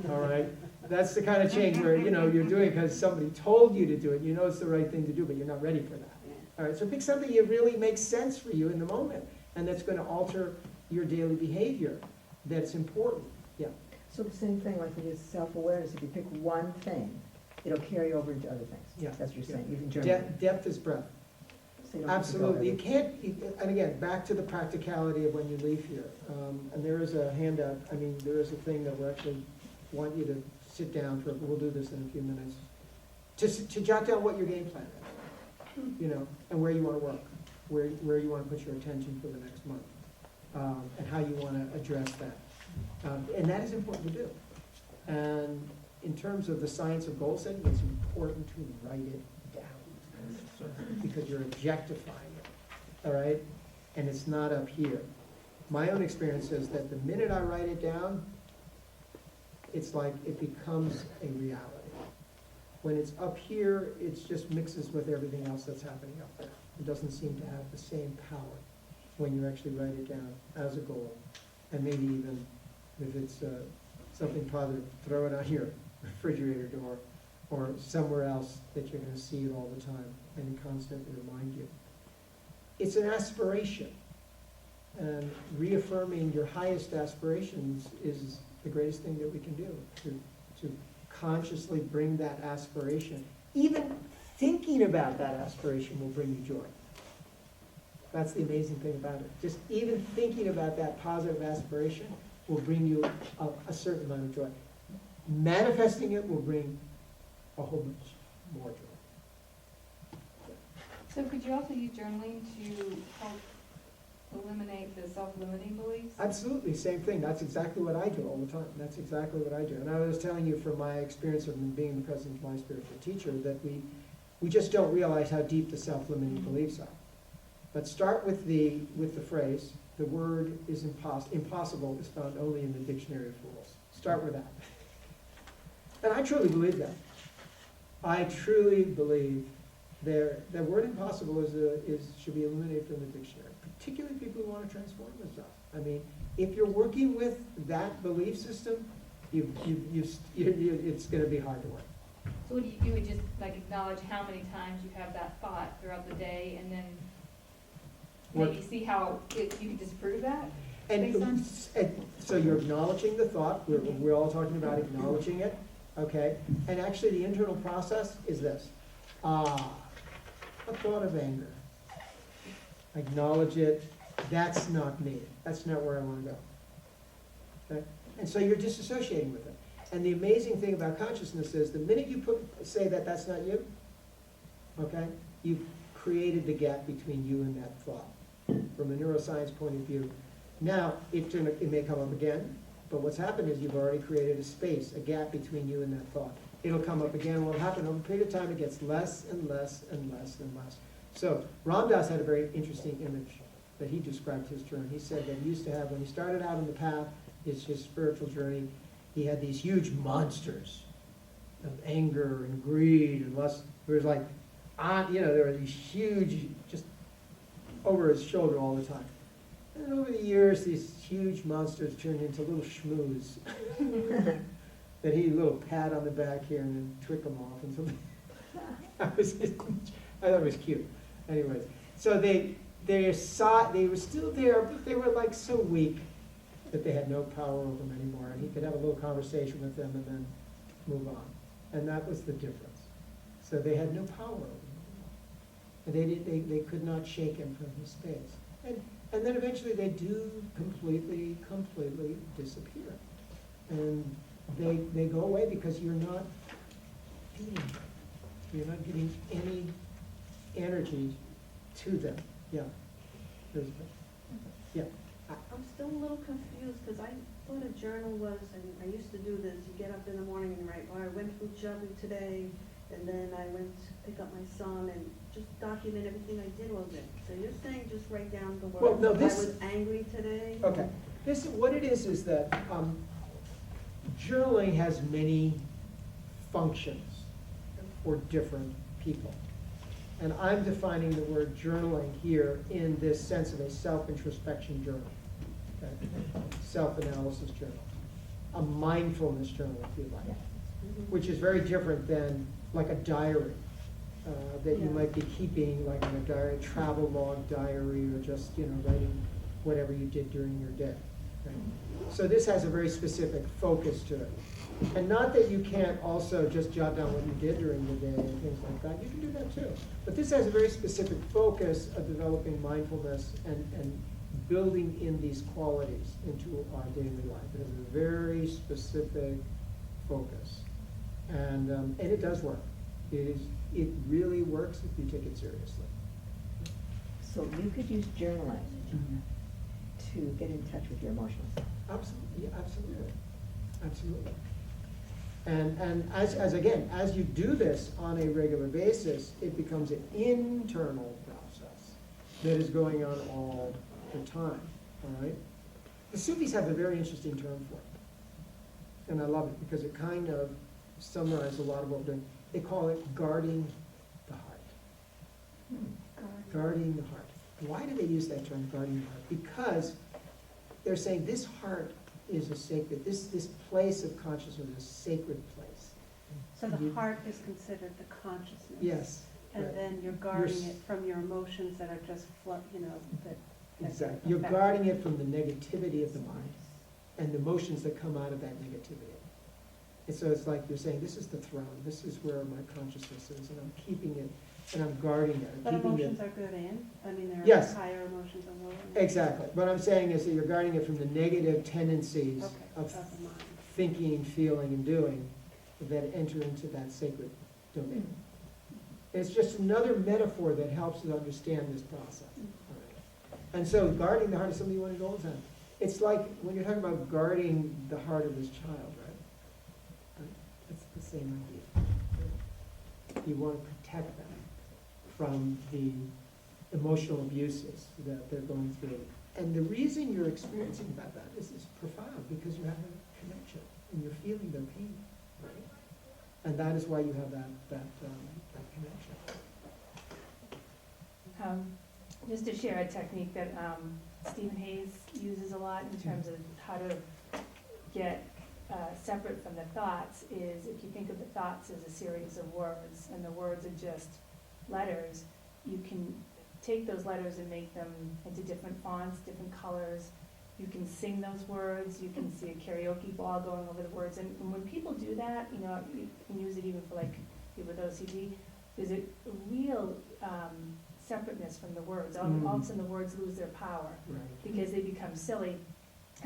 all right? That's the kind of change where, you know, you're doing it because somebody told you to do it, you know it's the right thing to do, but you're not ready for that. All right, so pick something that really makes sense for you in the moment, and that's going to alter your daily behavior, that's important. Yeah. So the same thing like with self-awareness, if you pick one thing, it'll carry over into other things. Yeah. That's what you're saying, even journaling. Depth is breadth. So you don't have to go Absolutely. You every- can't, and again, back to the practicality of when you leave here. And there is a handout, there is a thing that we actually want you to sit down for, we'll do this in a few minutes, to jot down what your game plan is, you know, and where you want to work, where you want to put your attention for the next month, and how you want to address that. And that is important to do. And in terms of the science of goal setting, it's important to write it down, because you're objectifying it, all right? And it's not up here. My own experience is that the minute I write it down, it's like it becomes a reality. When it's up here, it just mixes with everything else that's happening up there. It doesn't seem to have the same power when you actually write it down as a goal. And maybe even if it's something positive, throw it on your refrigerator door or somewhere else that you're going to see it all the time and constantly remind you. It's an aspiration. And reaffirming your highest aspirations is the greatest thing that we can do, to consciously bring that aspiration. Even thinking about that aspiration will bring you joy. That's the amazing thing about it. Just even thinking about that positive aspiration will bring you a certain amount of joy. Manifesting it will bring a whole bunch more joy. So could you also use journaling to help eliminate the self-limiting beliefs? Absolutely, same thing. That's exactly what I do all the time. That's exactly what I do. And I was telling you from my experience of being the president of my spiritual teacher that we just don't realize how deep the self-limiting beliefs are. But start with the phrase, the word is impossible is found only in the dictionary of fools. Start with that. And I truly believe that. I truly believe the word impossible should be eliminated from the dictionary, particularly people who want to transform themselves. I mean, if you're working with that belief system, it's going to be hard to work. So what do you would just like acknowledge how many times you have that thought throughout the day, and then maybe see how you can disprove that? And so you're acknowledging the thought, we're all talking about acknowledging it, okay? And actually the internal process is this. A thought of anger. Acknowledge it, that's not me, that's not where I want to go. Okay? And so you're disassociating with it. And the amazing thing about consciousness is the minute you say that that's not you, okay, you've created the gap between you and that thought. From a neuroscience point of view, now it may come up again, but what's happened is you've already created a space, a gap between you and that thought. It'll come up again. What'll happen over a period of time, it gets less and less and less and less. So Ram Dass had a very interesting image that he described his journey. He said that he used to have, when he started out on the path, his spiritual journey, he had these huge monsters of anger and greed and lust. It was like, there were these huge, just over his shoulder all the time. And over the years, these huge monsters turned into little schmooze that he little pat on the back here and then trick them off and something. I thought it was cute. Anyways, so they were still there, but they were like so weak that they had no power over them anymore, and he could have a little conversation with them and then move on. And that was the difference. So they had no power over him. They could not shake him from his space. And then eventually they do completely disappear. And they go away because you're not feeding them. You're not giving any energy to them. Yeah. Yeah. I'm still a little confused, because I thought a journal was, and I used to do this, you get up in the morning and you write, I went food shopping today, and then I went to pick up my son, and just document everything I did all day. So you're saying just write down the words, I was angry today? Okay. What it is that journaling has many functions for different people. And I'm defining the word journaling here in this sense of a self-introspection journal, okay? Self-analysis journal, a mindfulness journal, if you like, which is very different than like a diary that you might be keeping, like in a diary, travel log diary, or just writing whatever you did during your day. Okay? So this has a very specific focus to it. And not that you can't also just jot down what you did during the day and things like that. You can do that too. But this has a very specific focus of developing mindfulness and building in these qualities into our daily life. It has a very specific focus. And it does work. It really works if you take it seriously. So you could use journaling to get in touch with your emotions. Absolutely, yeah, absolutely. Absolutely. And as you do this on a regular basis, it becomes an internal process that is going on all the time, all right? The Sufis have a very interesting term for it, and I love it because it kind of summarizes a lot of what we're doing. They call it guarding the heart. Guarding the heart. Why do they use that term, guarding the heart? Because they're saying this heart is a sacred, this place of consciousness is a sacred place. So the heart is considered the consciousness? Yes. And right. then you're guarding it from your emotions that are just, that exactly. You're guarding it from the negativity of the mind and the emotions that come out of that negativity. And so it's like you're saying, this is the throne, this is where my consciousness is, and I'm keeping it, and I'm guarding it. But emotions are good and, there are yes. higher emotions and lower emotions. Exactly. What I'm saying is that you're guarding it from the negative tendencies of thinking, feeling, and doing that enter into that sacred domain. It's just another metaphor that helps us understand this process. All right. And so guarding the heart is something you want to go all the time. It's like when you're talking about guarding the heart of this child, right? It's the same idea. You want to protect them from the emotional abuses that they're going through. And the reason you're experiencing about that is profound, because you have a connection and you're feeling their pain, right? And that is why you have that connection. Just to share a technique that Stephen Hayes uses a lot in terms of how to get separate from the thoughts is, if you think of the thoughts as a series of words, and the words are just letters, you can take those letters and make them into different fonts, different colors. You can sing those words, you can see a karaoke ball going over the words, and when people do that, you know, you can use it even for like people with OCD, there's a real separateness from the words. All of a sudden the words lose their power Right. because they become silly.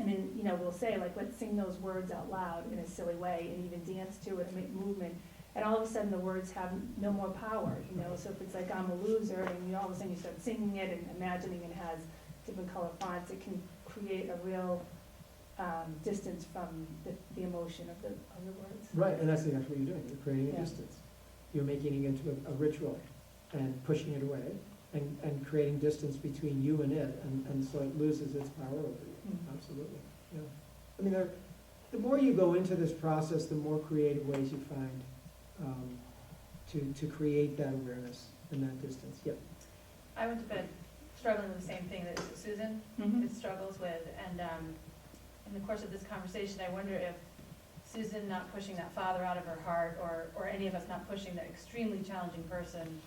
And then, you know, we'll say, like, let's sing those words out loud in a silly way and even dance to it and make movement. And all of a sudden the words have no more power, you know. So if it's like, I'm a loser, and you all of a sudden you start singing it and imagining it has different color fonts, it can create a real distance from the emotion of the words. Right, and that's exactly what you're doing. You're creating a Yeah. distance. You're making it into a ritual and pushing it away and creating distance between you and it, and so it loses its power over you. Mhm. Absolutely, yeah. I mean, the more you go into this process, the more creative ways you find to create that awareness and that distance. Yep. I went to bed struggling with the same thing that Susan struggles with, and in the course of this conversation, I wonder if Susan not pushing that father out of her heart, or any of us not pushing that extremely challenging person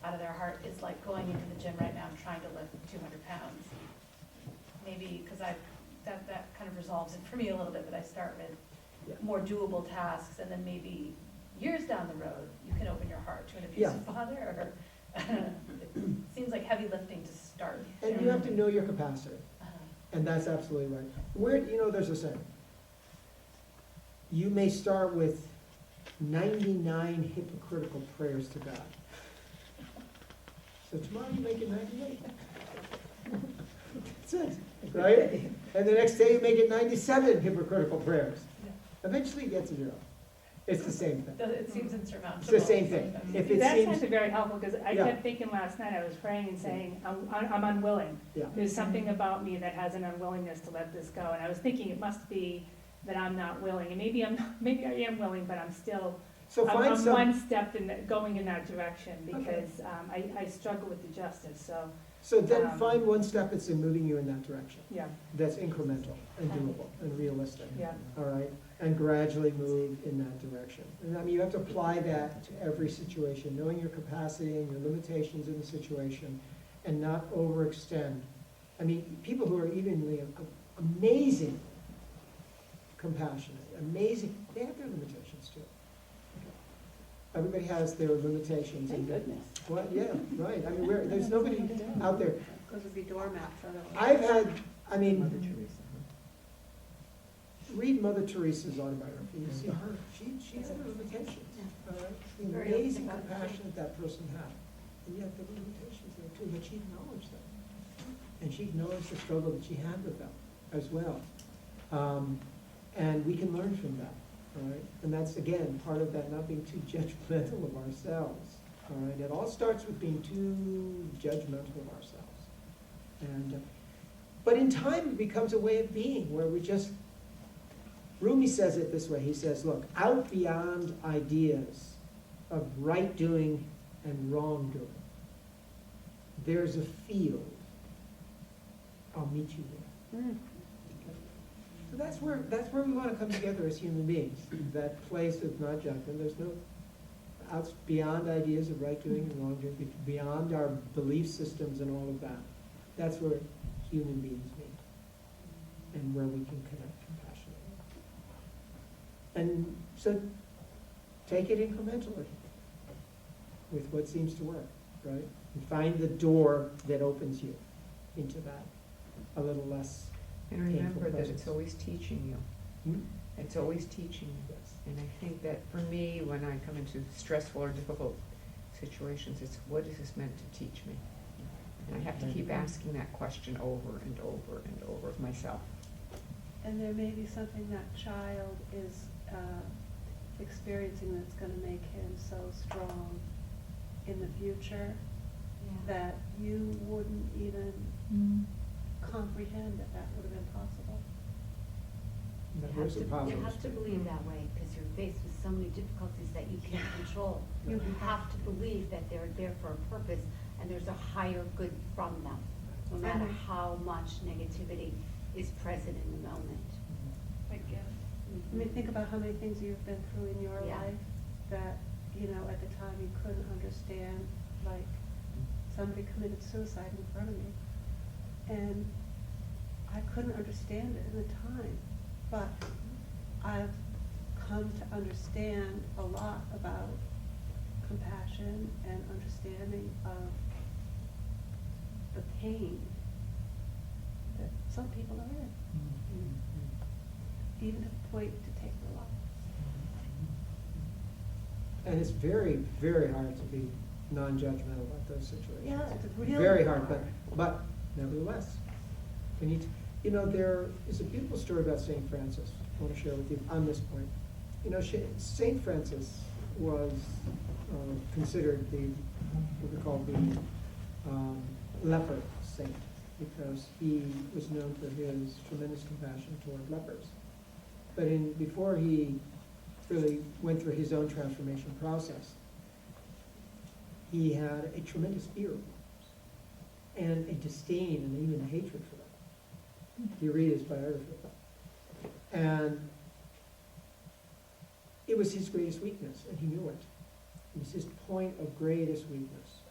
out of their heart, is like going into the gym right now and trying to lift 200 pounds. Maybe, because that kind of resolves it for me a little bit, but I start with more doable tasks, and then maybe years down the road, you can open your heart to an abusive father, or, it seems like heavy lifting to start. And you have to know your capacity, and that's absolutely right. You know, there's a saying, you may start with 99 hypocritical prayers to God. So tomorrow you make it 98. That's it, right? And the next day you make it 97 hypocritical prayers. Eventually you get to 0. It's the same thing. It seems insurmountable. It's the same thing. If it That's seems, actually very helpful, because I Yeah. kept thinking last night, I was praying and saying, I'm unwilling. yeah, There's something about me that has an unwillingness to let this go, and I was thinking it must be that I'm not willing, and maybe I am willing, but I'm still, so find I'm some, one step going in that direction, because I struggle with the justice, so then um, find one step that's in moving you in that direction. yeah, That's incremental and doable and realistic. yeah. All right, and gradually move in that direction. And I mean, you have to apply that to every situation, knowing your capacity and your limitations in the situation, and not overextend. I mean, people who are evenly amazing, compassionate, amazing, they have their limitations too. Everybody has their limitations. Thank and- goodness. Well, yeah, right, I mean, there's nobody out there. Those would be doormats, otherwise. I've had, I mean, Mother Teresa. read Mother Teresa's autobiography, you see her, she had her limitations, all right? The Very amazing open about it. compassion that person had, and yet there were limitations there too, but she acknowledged them. And she acknowledged the struggle that she had with them as well. And we can learn from that, all right? And that's, again, part of that, not being too judgmental of ourselves, all right? It all starts with being too judgmental of ourselves. And, but in time, it becomes a way of being, where we just, Rumi says it this way, he says, look, out beyond ideas of right doing and wrong doing, there's a field. I'll meet you there. So that's where we want to come together as human beings, that place of not judgment. There's no, out beyond ideas of right doing and wrong doing, beyond our belief systems and all of that. That's where human beings meet, and where we can connect compassionately. And so take it incrementally with what seems to work, right? And find the door that opens you into that a little less. And remember that presence. it's always teaching you. Hmm? It's always teaching you. Yes. And I think that for me, when I come into stressful or difficult situations, it's what is this meant to teach me? And I have to keep asking that question over and over and over of myself. And there may be something that child is experiencing that's gonna make him so strong in the future that you wouldn't even comprehend that that would have been possible. That You have was a to, positive you have to statement. believe that way, because you're faced with so many difficulties that you can't control. You have to believe that they're there for a purpose, and there's a higher good from them, no matter how much negativity is present in the moment. Like, yeah. I mean, think about how many things you've been through in your Yeah. life that, you know, at the time you couldn't understand, like, somebody committed suicide in front of me. And I couldn't understand it at the time, but I've come to understand a lot about compassion and understanding of the pain that some people are in, even to the point to take their lives. And it's very, very hard to be non-judgmental about those situations. Yeah, it's really Very hard, but nevertheless, we need to, you know, there is a beautiful story about St. Francis I want to share with you on this point. You know, St. Francis was considered the, what we call the leper saint, because he was known for his tremendous compassion toward lepers. But before he really went through his own transformation process, he had a tremendous fear of lepers and a disdain and even a hatred for them. If you read his biography. And it was his greatest weakness, and he knew it. It was his point of greatest weakness.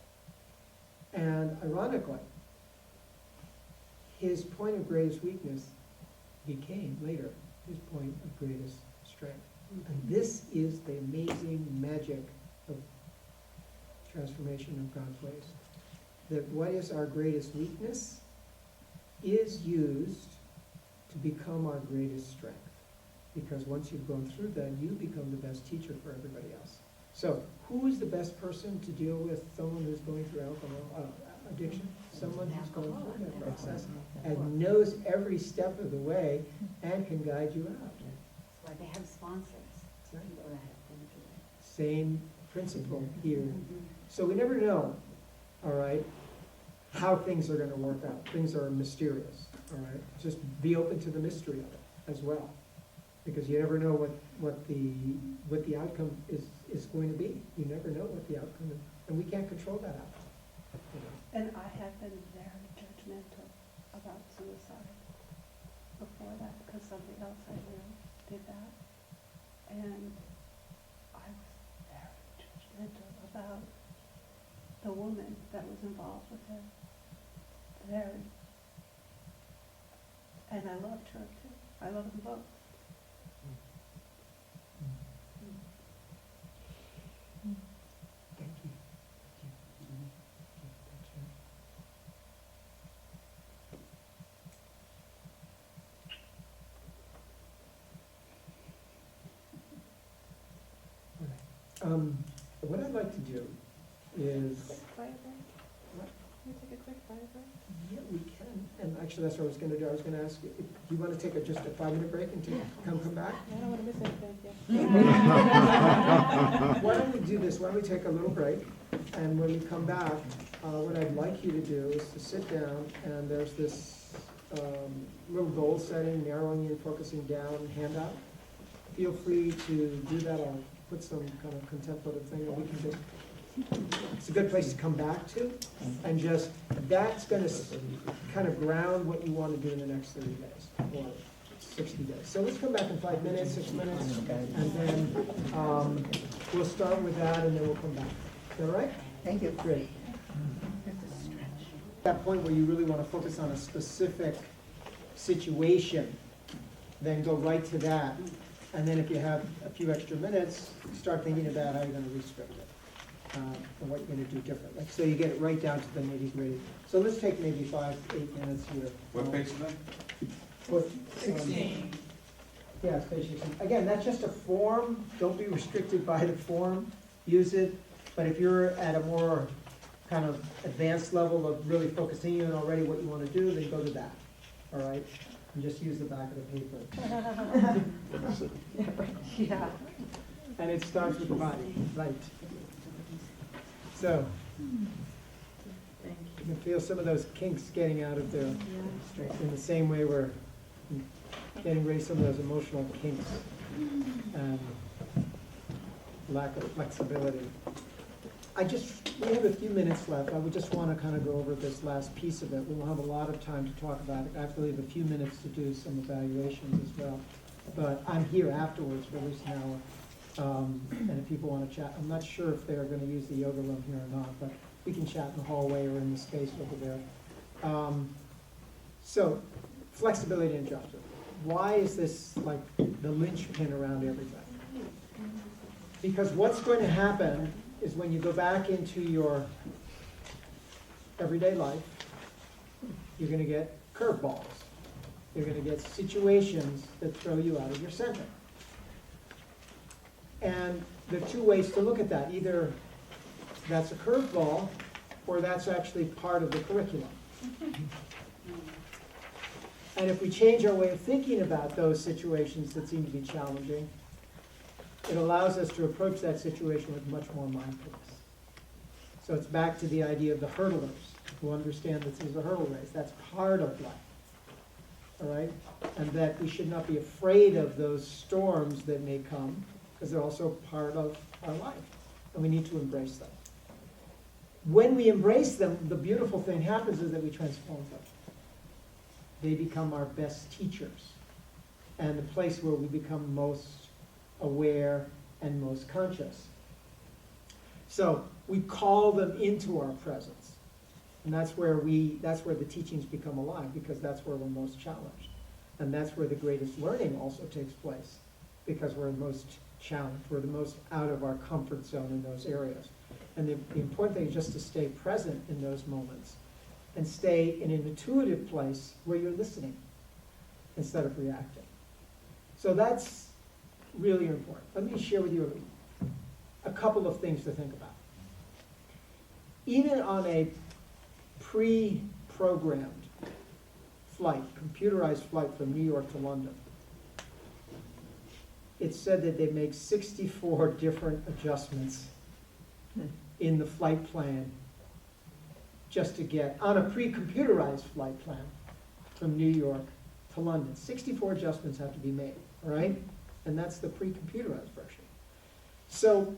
And ironically, his point of greatest weakness became later his point of greatest strength. And this is the amazing magic of transformation of God's ways. That what is our greatest weakness is used to become our greatest strength. Because once you've gone through that, you become the best teacher for everybody else. So, who is the best person to deal with someone who's going through alcohol addiction? Someone who's going through that process and knows every step of the way and can guide you out. That's why they have sponsors. People that have been through it. Same principle here. So we never know, all right, how things are going to work out. Things are mysterious, all right? Just be open to the mystery of it as well, because you never know what the outcome is going to be. You never know what the outcome is, and we can't control that outcome. You know? And I have been very judgmental about suicide before that, because somebody else I knew did that. And I was very judgmental about the woman that was involved with him. Very. And I loved her too. I love them both. Thank you. What I'd like to do is, Quick fire break? What? Can we take a quick fire break? yeah, we can, and actually, that's what I was gonna do. I was gonna ask you, do you wanna take just a 5-minute break and come back? I don't wanna miss anything, yeah. Why don't we do this, why don't we take a little break, and when we come back, what I'd like you to do is to sit down, and there's this little goal setting, narrowing in, focusing down handout. Feel free to do that, I'll put some kind of contemplative thing, and we can just, it's a good place to come back to, and just, that's gonna kind of ground what you wanna do in the next 30 days, or 60 days. So let's come back in 5 minutes, 6 minutes, and then we'll start with that, and then we'll come back. Is that all right? Thank you. Great. That point where you really want to focus on a specific situation, then go right to that. And then if you have a few extra minutes, start thinking about how you're going to restrict it, and what you're going to do differently. So you get it right down to the nitty-gritty. So let's take maybe 5-8 minutes here. What page is that? What, 16. Yeah, it's page 16. Again, that's just a form. Don't be restricted by the form. Use it. But if you're at a more kind of advanced level of really focusing in already what you want to do, then go to that, all right? And just use the back of the paper. Yeah. And it starts with the body, right? So, you can feel some of those kinks getting out of there in the same way we're getting rid of some of those emotional kinks and lack of flexibility. We have a few minutes left. I would just want to kind of go over this last piece of it. We won't have a lot of time to talk about it. I have to leave a few minutes to do some evaluations as well. But I'm here afterwards for at least an hour. And if people want to chat, I'm not sure if they're going to use the yoga room here or not, but we can chat in the hallway or in the space over there. So, flexibility and adjustment. Why is this like the linchpin around everything? Because what's going to happen is when you go back into your everyday life, you're going to get curveballs. You're going to get situations that throw you out of your center. And there are two ways to look at that. Either that's a curveball, or that's actually part of the curriculum. And if we change our way of thinking about those situations that seem to be challenging, it allows us to approach that situation with much more mindfulness. So it's back to the idea of the hurdlers who understand that this is a hurdle race. That's part of life. All right? And that we should not be afraid of those storms that may come, because they're also part of our life. And we need to embrace them. When we embrace them, the beautiful thing happens is that we transform them. They become our best teachers, and the place where we become most aware and most conscious. So we call them into our presence, and that's where the teachings become alive, because that's where we're most challenged, and that's where the greatest learning also takes place, because we're most challenged, we're the most out of our comfort zone in those areas. And the important thing is just to stay present in those moments and stay in an intuitive place where you're listening instead of reacting. So that's really important. Let me share with you a couple of things to think about. Even on a pre-programmed flight, computerized flight from New York to London, it's said that they make 64 different adjustments in the flight plan just to get, on a pre-computerized flight plan from New York to London. 64 adjustments have to be made, all right? And that's the pre-computerized version. So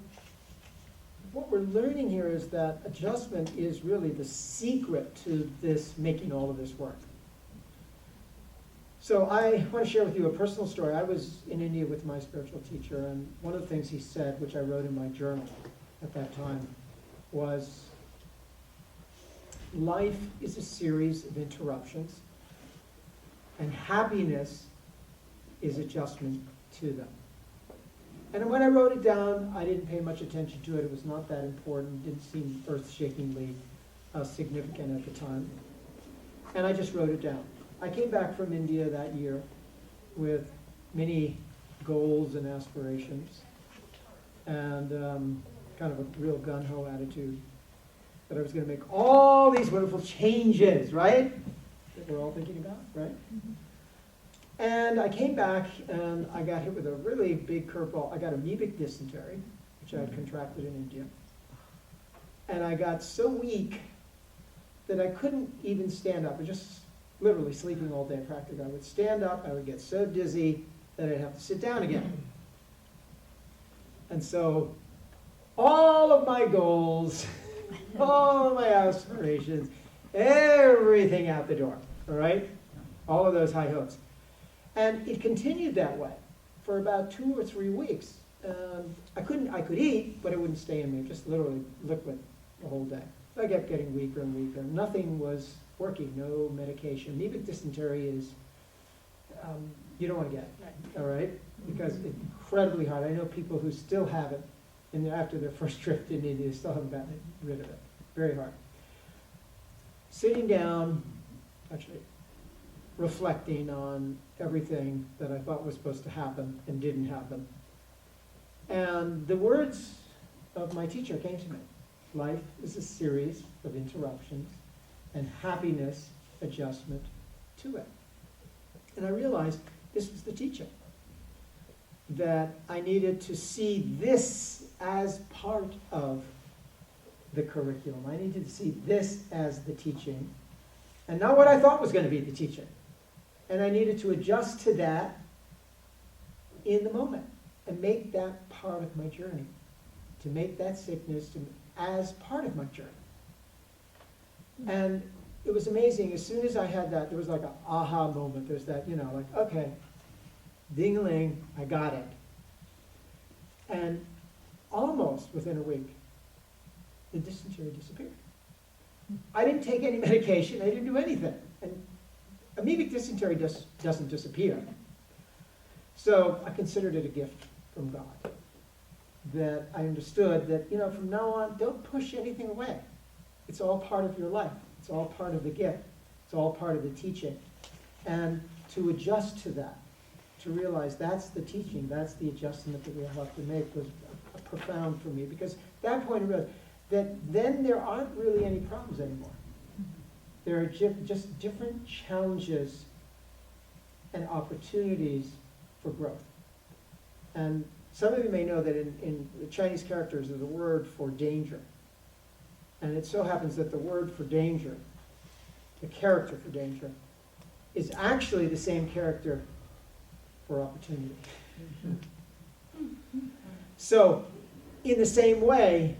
what we're learning here is that adjustment is really the secret to this, making all of this work. So I want to share with you a personal story. I was in India with my spiritual teacher, and one of the things he said, which I wrote in my journal at that time, was life is a series of interruptions, and happiness is adjustment to them. And when I wrote it down, I didn't pay much attention to it. It was not that important. It didn't seem earth-shakingly significant at the time. And I just wrote it down. I came back from India that year with many goals and aspirations, and kind of a real gung-ho attitude that I was going to make all these wonderful changes, right? That we're all thinking about, right? And I came back and I got hit with a really big curveball. I got amoebic dysentery, which I had contracted in India. And I got so weak that I couldn't even stand up. I was just literally sleeping all day practically. I would stand up, I would get so dizzy that I'd have to sit down again. And so all of my goals, all of my aspirations, everything out the door, all right? All of those high hopes. And it continued that way for about 2 or 3 weeks. I could eat, but it wouldn't stay in me, just literally liquid the whole day. So I kept getting weaker and weaker. Nothing was working, no medication. Amoebic dysentery is, you don't want to get it, all right? Because it's incredibly hard. I know people who still have it, and after their first trip to India, they still haven't gotten rid of it. Very hard. Sitting down, actually, reflecting on everything that I thought was supposed to happen and didn't happen. And the words of my teacher came to me. Life is a series of interruptions and happiness adjustment to it. And I realized this was the teaching, that I needed to see this as part of the curriculum. I needed to see this as the teaching, and not what I thought was going to be the teaching. And I needed to adjust to that in the moment and make that part of my journey, to make that sickness as part of my journey. And it was amazing. As soon as I had that, there was like an aha moment. There's that, like, okay, ding-a-ling, I got it. And almost within a week, the dysentery disappeared. I didn't take any medication. I didn't do anything. And amoebic dysentery doesn't disappear. So I considered it a gift from God. That I understood that, from now on, don't push anything away. It's all part of your life. It's all part of the gift. It's all part of the teaching. And to adjust to that, to realize that's the teaching, that's the adjustment that we have to make was profound for me. Because at that point I realized that then there aren't really any problems anymore. There are just different challenges and opportunities for growth. And some of you may know that in the Chinese characters there's a word for danger. And it so happens that the word for danger, the character for danger, is actually the same character for opportunity. So, in the same way,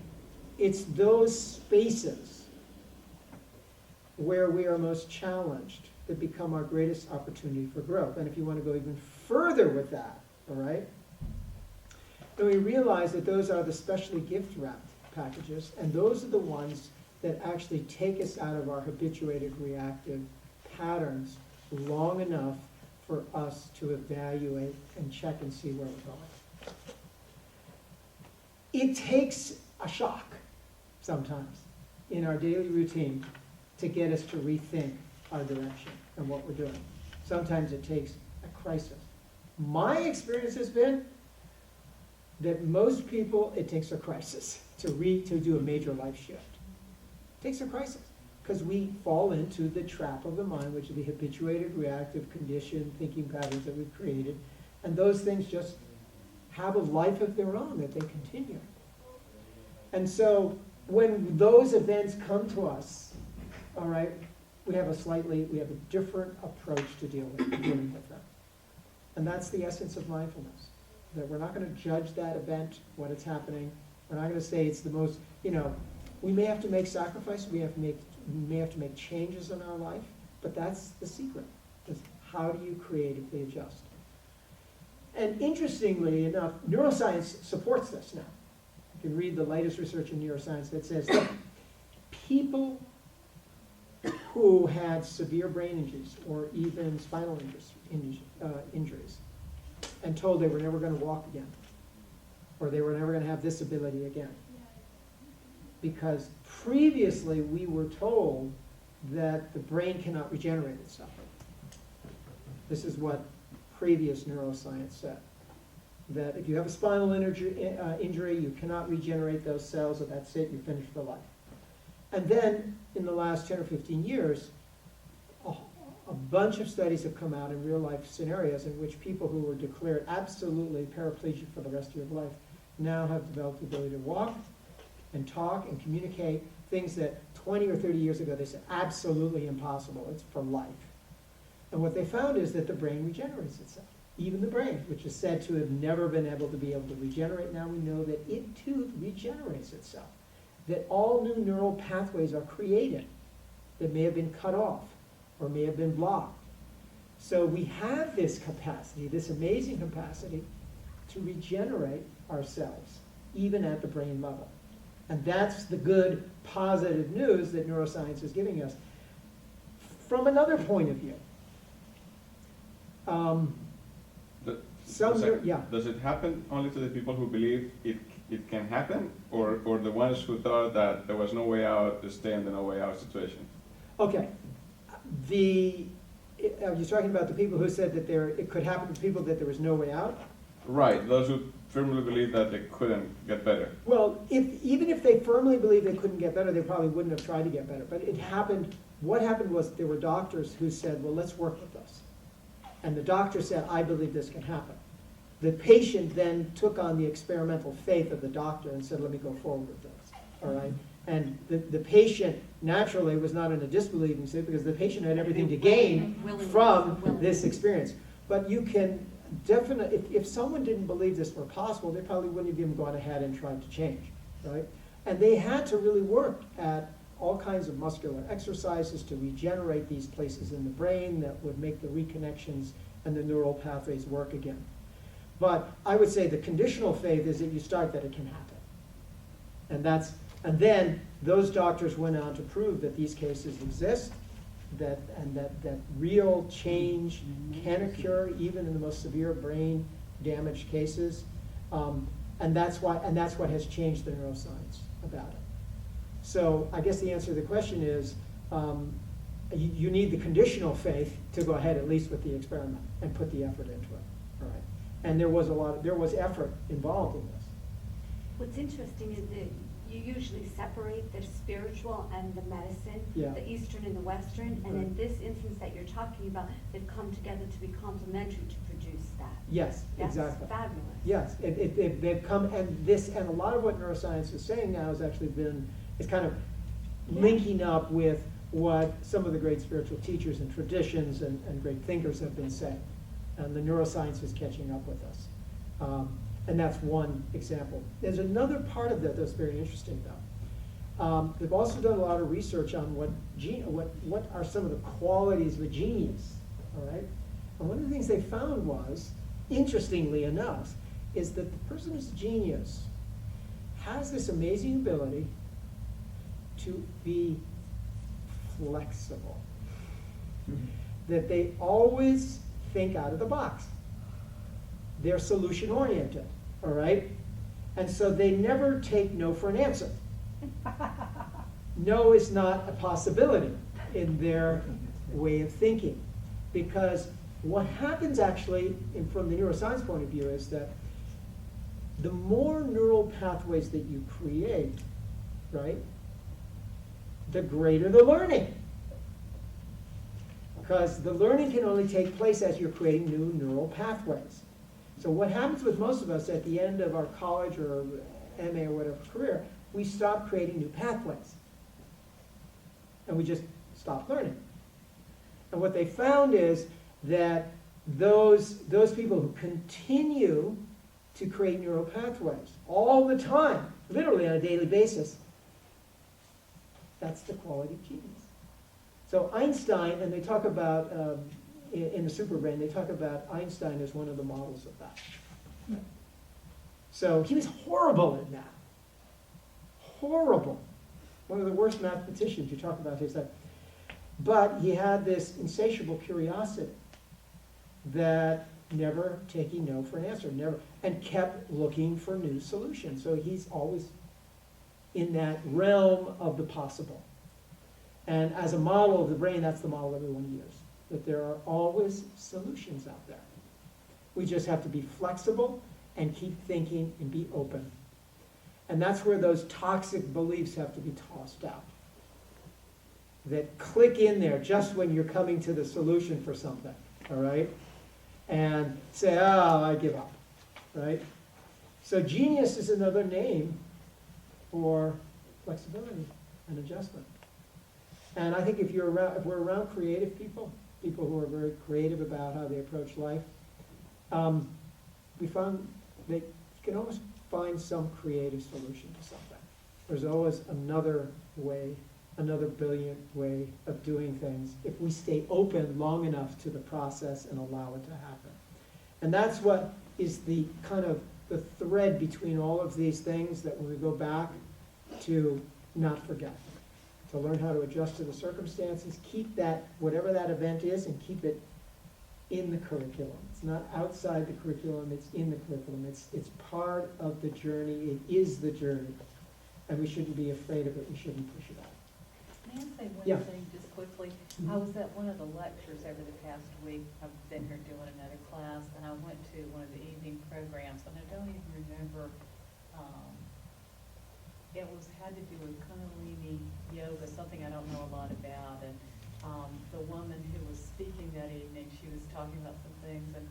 it's those spaces where we are most challenged that become our greatest opportunity for growth. And if you want to go even further with that, all right, then we realize that those are the specially gift-wrapped packages, and those are the ones that actually take us out of our habituated reactive patterns long enough for us to evaluate and check and see where we're going. It takes a shock sometimes in our daily routine to get us to rethink our direction and what we're doing. Sometimes it takes a crisis. My experience has been that most people, it takes a crisis to do a major life shift. It takes a crisis because we fall into the trap of the mind, which is the habituated, reactive, conditioned thinking patterns that we've created, and those things just have a life of their own that they continue. And so when those events come to us, all right, we have a different approach to dealing with them. And that's the essence of mindfulness. That we're not going to judge that event, what it's happening. We're not going to say it's the most, we may have to make sacrifices, we may have to make changes in our life, but that's the secret. Is how do you creatively adjust? And interestingly enough, neuroscience supports this now. You can read the latest research in neuroscience that says that people who had severe brain injuries or even spinal injuries and told they were never going to walk again, or they were never going to have this ability again. Because previously we were told that the brain cannot regenerate itself. This is what previous neuroscience said. That if you have a spinal injury, you cannot regenerate those cells, and that's it, you're finished for life. And then, in the last 10 or 15 years, a bunch of studies have come out in real-life scenarios in which people who were declared absolutely paraplegic for the rest of your life now have developed the ability to walk and talk and communicate, things that 20 or 30 years ago they said absolutely impossible, it's for life. And what they found is that the brain regenerates itself. Even the brain, which is said to have never been able to regenerate, now we know that it too regenerates itself. That all new neural pathways are created that may have been cut off or may have been blocked. So we have this capacity, this amazing capacity, to regenerate ourselves, even at the brain level. And that's the good, positive news that neuroscience is giving us. From another point of view, Does it happen only to the people who believe it can happen, or the ones who thought that there was no way out to stay in the no way out situation? Okay. Are you talking about the people who said that it could happen to people that there was no way out? Right, those who firmly believe that they couldn't get better. Well, even if they firmly believed they couldn't get better, they probably wouldn't have tried to get better. But it happened, what happened was there were doctors who said, well, let's work with this. And the doctor said, I believe this can happen. The patient then took on the experimental faith of the doctor and said, let me go forward with this, all right? And the patient naturally was not in a disbelieving state because the patient had everything to gain from this experience. But you can definitely, if someone didn't believe this were possible, they probably wouldn't have even gone ahead and tried to change, right? And they had to really work at all kinds of muscular exercises to regenerate these places in the brain that would make the reconnections and the neural pathways work again. But I would say the conditional faith is that you start that it can happen. And then those doctors went on to prove that these cases exist, that real change can occur even in the most severe brain damaged cases. And that's what has changed the neuroscience about it. So I guess the answer to the question is, you need the conditional faith to go ahead at least with the experiment and put the effort into it. All right. And there was effort involved in this. What's interesting is that you usually separate the spiritual and the medicine, Yeah. the Eastern and the Western, and in this instance that you're talking about, they've come together to be complementary to produce that. Yes, That's exactly. fabulous. Yes, they've come, and a lot of what neuroscience is saying now has actually is kind of linking up with what some of the great spiritual teachers and traditions and great thinkers have been saying. And the neuroscience is catching up with us. And that's one example. There's another part of that that's very interesting, though. They've also done a lot of research on what are some of the qualities of a genius, all right? And one of the things they found was, interestingly enough, is that the person who's a genius has this amazing ability to be flexible. That they always think out of the box. They're solution oriented, all right? And so they never take no for an answer. No is not a possibility in their way of thinking. Because what happens actually, from the neuroscience point of view, is that the more neural pathways that you create, right, the greater the learning. Because the learning can only take place as you're creating new neural pathways. So what happens with most of us at the end of our college or MA or whatever career, we stop creating new pathways. And we just stop learning. And what they found is that those people who continue to create neural pathways all the time, literally on a daily basis, that's the quality of genius. So Einstein, and they talk about, in the Superbrain, they talk about Einstein as one of the models of that. So he was horrible at math. Horrible. One of the worst mathematicians you talk about his life. But he had this insatiable curiosity that never taking no for an answer, and kept looking for new solutions. So he's always in that realm of the possible. And as a model of the brain, that's the model that we want to use. That there are always solutions out there. We just have to be flexible and keep thinking and be open. And that's where those toxic beliefs have to be tossed out. That click in there just when you're coming to the solution for something, all right? And say, oh, I give up, right? So genius is another name for flexibility and adjustment. And I think if we're around creative people who are very creative about how they approach life, we found that you can always find some creative solution to something. There's always another way, another brilliant way of doing things if we stay open long enough to the process and allow it to happen. And that's what is the kind of the thread between all of these things that when we go back to not forget. To learn how to adjust to the circumstances, keep that, whatever that event is, and keep it in the curriculum. It's not outside the curriculum, it's in the curriculum. It's part of the journey, it is the journey. And we shouldn't be afraid of it, we shouldn't push it out. May I say one Yeah. thing just quickly? Julie, I was at one of the lectures over the past week. I've been here doing another class, and I went to one of the evening programs, and I don't even remember, it had to do with Kundalini yoga, something I don't know a lot about, and the woman who was speaking that evening, she was talking about some things and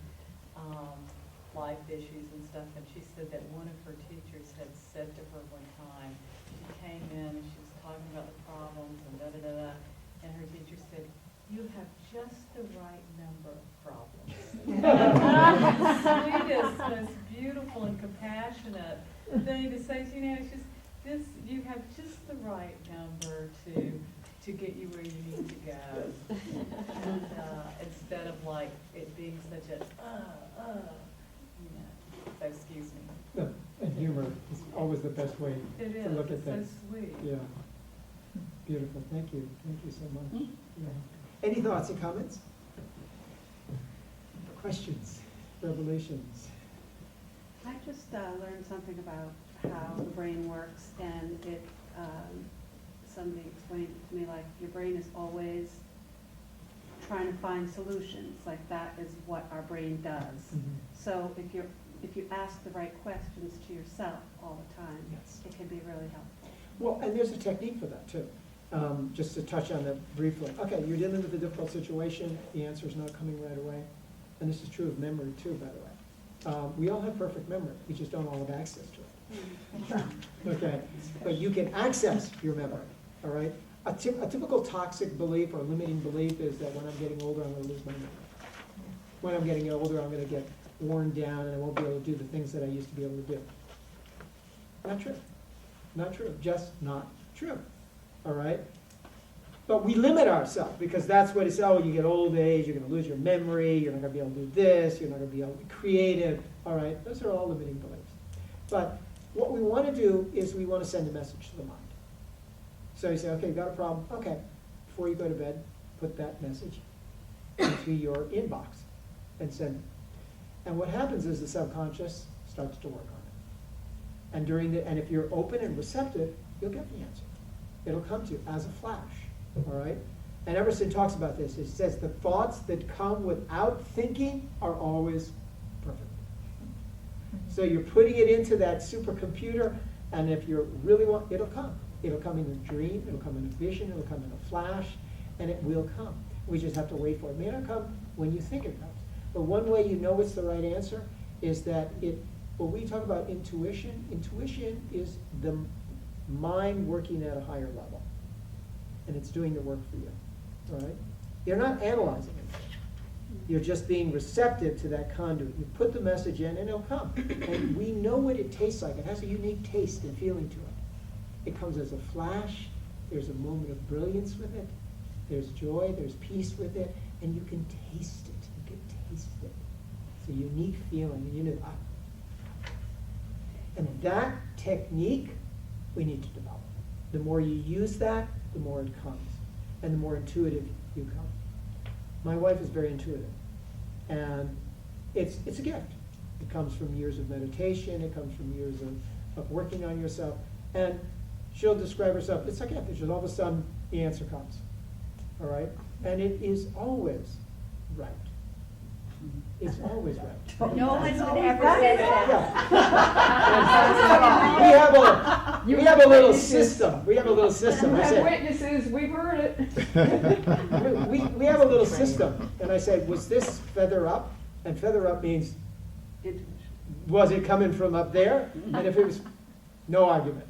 life issues and stuff, and she said that one of her teachers had said to her one time, she came in and she was talking about the problems and da-da-da-da, and her teacher said, "You have just the right number of problems." The sweetest, most beautiful and compassionate thing to say, it's just, you have just the right number to get you where you need to go. And, instead of like it being such a, so excuse me. No, and humor is always the best way It to is, look at it's so things. sweet. Yeah. Beautiful, thank you so much. Yeah. Any thoughts and comments? Questions, revelations? I just learned something about how the brain works, and it, somebody explained it to me, like, your brain is always trying to find solutions, like that is what our brain does. So if you ask the right questions to yourself all the time, Yes. it can be really helpful. Well, and there's a technique for that too. Just to touch on that briefly. Okay, you're dealing with a difficult situation, the answer's not coming right away. And this is true of memory too, by the way. We all have perfect memory, we just don't all have access to it. Okay, but you can access your memory, all right? A typical toxic belief or limiting belief is that when I'm getting older, I'm gonna lose my memory. When I'm getting older, I'm gonna get worn down and I won't be able to do the things that I used to be able to do. Not true. Not true, just not true, all right? But we limit ourselves because that's what it's, oh, you get old age, you're gonna lose your memory, you're not gonna be able to do this, you're not gonna be able to be creative, all right? Those are all limiting beliefs. But what we wanna do is we wanna send a message to the mind. So you say, okay, you got a problem, okay, before you go to bed, put that message into your inbox and send it. And what happens is the subconscious starts to work on it. And if you're open and receptive, you'll get the answer. It'll come to you as a flash, all right? And Emerson talks about this. He says the thoughts that come without thinking are always perfect. So you're putting it into that supercomputer, and if you really want, it'll come. It'll come in a dream, it'll come in a vision, it'll come in a flash, and it will come. We just have to wait for it. It may not come when you think it comes. But one way you know it's the right answer is that when we talk about intuition, intuition is the mind working at a higher level. And it's doing the work for you, all right? You're not analyzing it. You're just being receptive to that conduit. You put the message in and it'll come. And we know what it tastes like. It has a unique taste and feeling to it. It comes as a flash. There's a moment of brilliance with it. There's joy, there's peace with it, and you can taste it. You can taste it. It's a unique feeling. And that technique, we need to develop. The more you use that, the more it comes. And the more intuitive you come. My wife is very intuitive. And it's a gift. It comes from years of meditation. It comes from years of working on yourself. And she'll describe herself, it's like a gift. It's just all of a sudden, the answer comes. All right? And it is always right. It's always right. No one would ever say that. Yeah. We have a little system. We have a little system. I said, Witnesses, we've heard it. we have a little system. And I said, was this feather up? And feather up means, was it coming from up there? And if it was, no argument.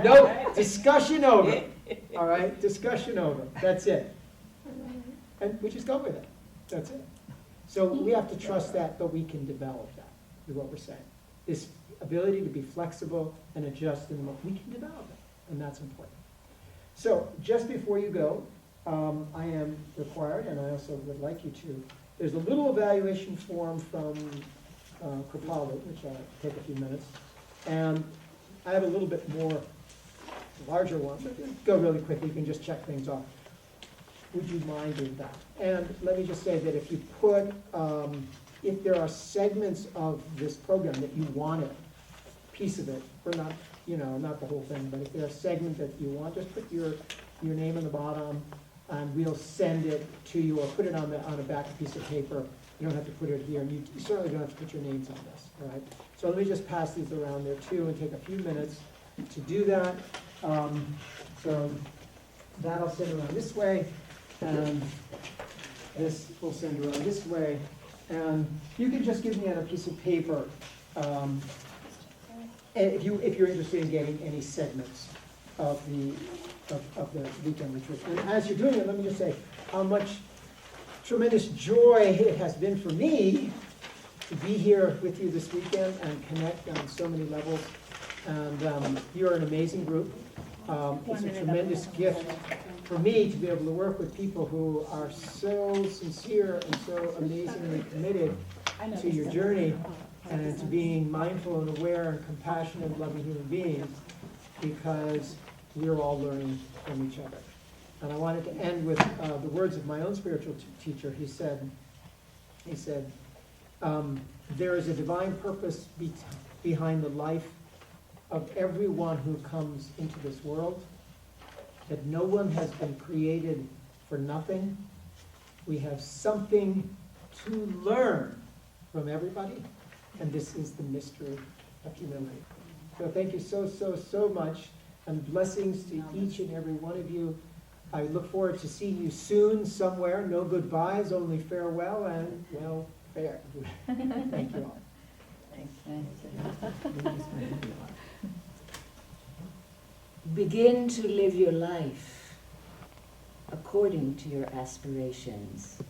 No, discussion over. All right, discussion over. That's it. And we just go with it. That's it. So we have to trust that, but we can develop that, is what we're saying. This ability to be flexible and adjust in the moment, we can develop it, and that's important. So just before you go, I am required, and I also would like you to, there's a little evaluation form from Kripalu, which I'll take a few minutes. And I have a little bit more larger one, but go really quickly, you can just check things off. Would you mind doing that? And let me just say that if you put, if there are segments of this program that you wanted, piece of it, or not, not the whole thing, but if there are segments that you want, just put your your name on the bottom, and we'll send it to you, or put it on a back piece of paper. You don't have to put it here, and you certainly don't have to put your names on this, all right? So let me just pass these around there too, and take a few minutes to do that. So that'll send around this way, and this will send around this way. And you can just give me on a piece of paper, if you're interested in getting any segments of the weekend retreat. And as you're doing it, let me just say how much tremendous joy it has been for me to be here with you this weekend and connect on so many levels. And you're an amazing group. It's a tremendous gift for me to be able to work with people who are so sincere and so amazingly committed to your journey and to being mindful and aware and compassionate and loving human beings, because we're all learning from each other. And I wanted to end with the words of my own spiritual teacher. He said, there is a divine purpose behind the life of everyone who comes into this world, that no one has been created for nothing. We have something to learn from everybody, and this is the mystery of humility. So thank you so much, and blessings to each and every one of you. I look forward to seeing you soon somewhere. No goodbyes, only farewell and, well, fair. Thank you all. Begin to live your life according to your aspirations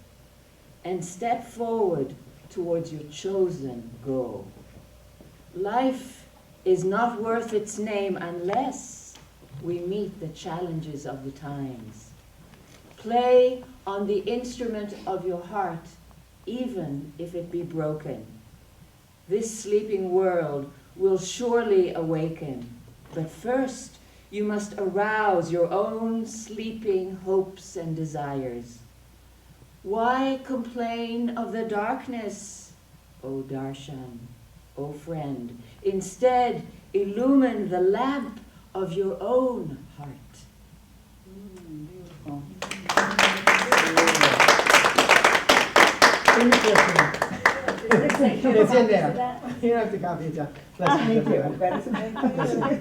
and step forward towards your chosen goal. Life is not worth its name unless we meet the challenges of the times. Play on the instrument of your heart, even if it be broken. This sleeping world will surely awaken, but first you must arouse your own sleeping hopes and desires. Why complain of the darkness, O Darshan, O friend? Instead, illumine the lamp of your own heart. Beautiful. It's in there. You don't have to copy it down. Thank you. That is amazing.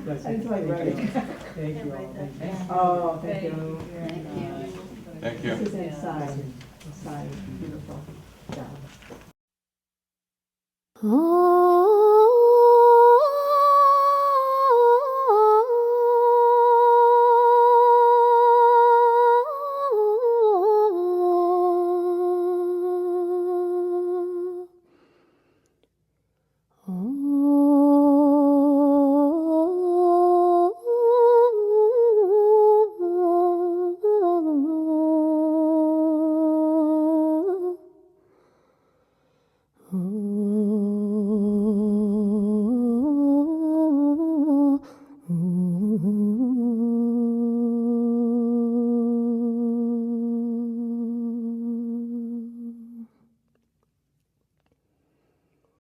It's like writing. Thank you all. Thank you. Oh, thank you. Thank you. This is inside. Inside. Beautiful. Yeah. Oh.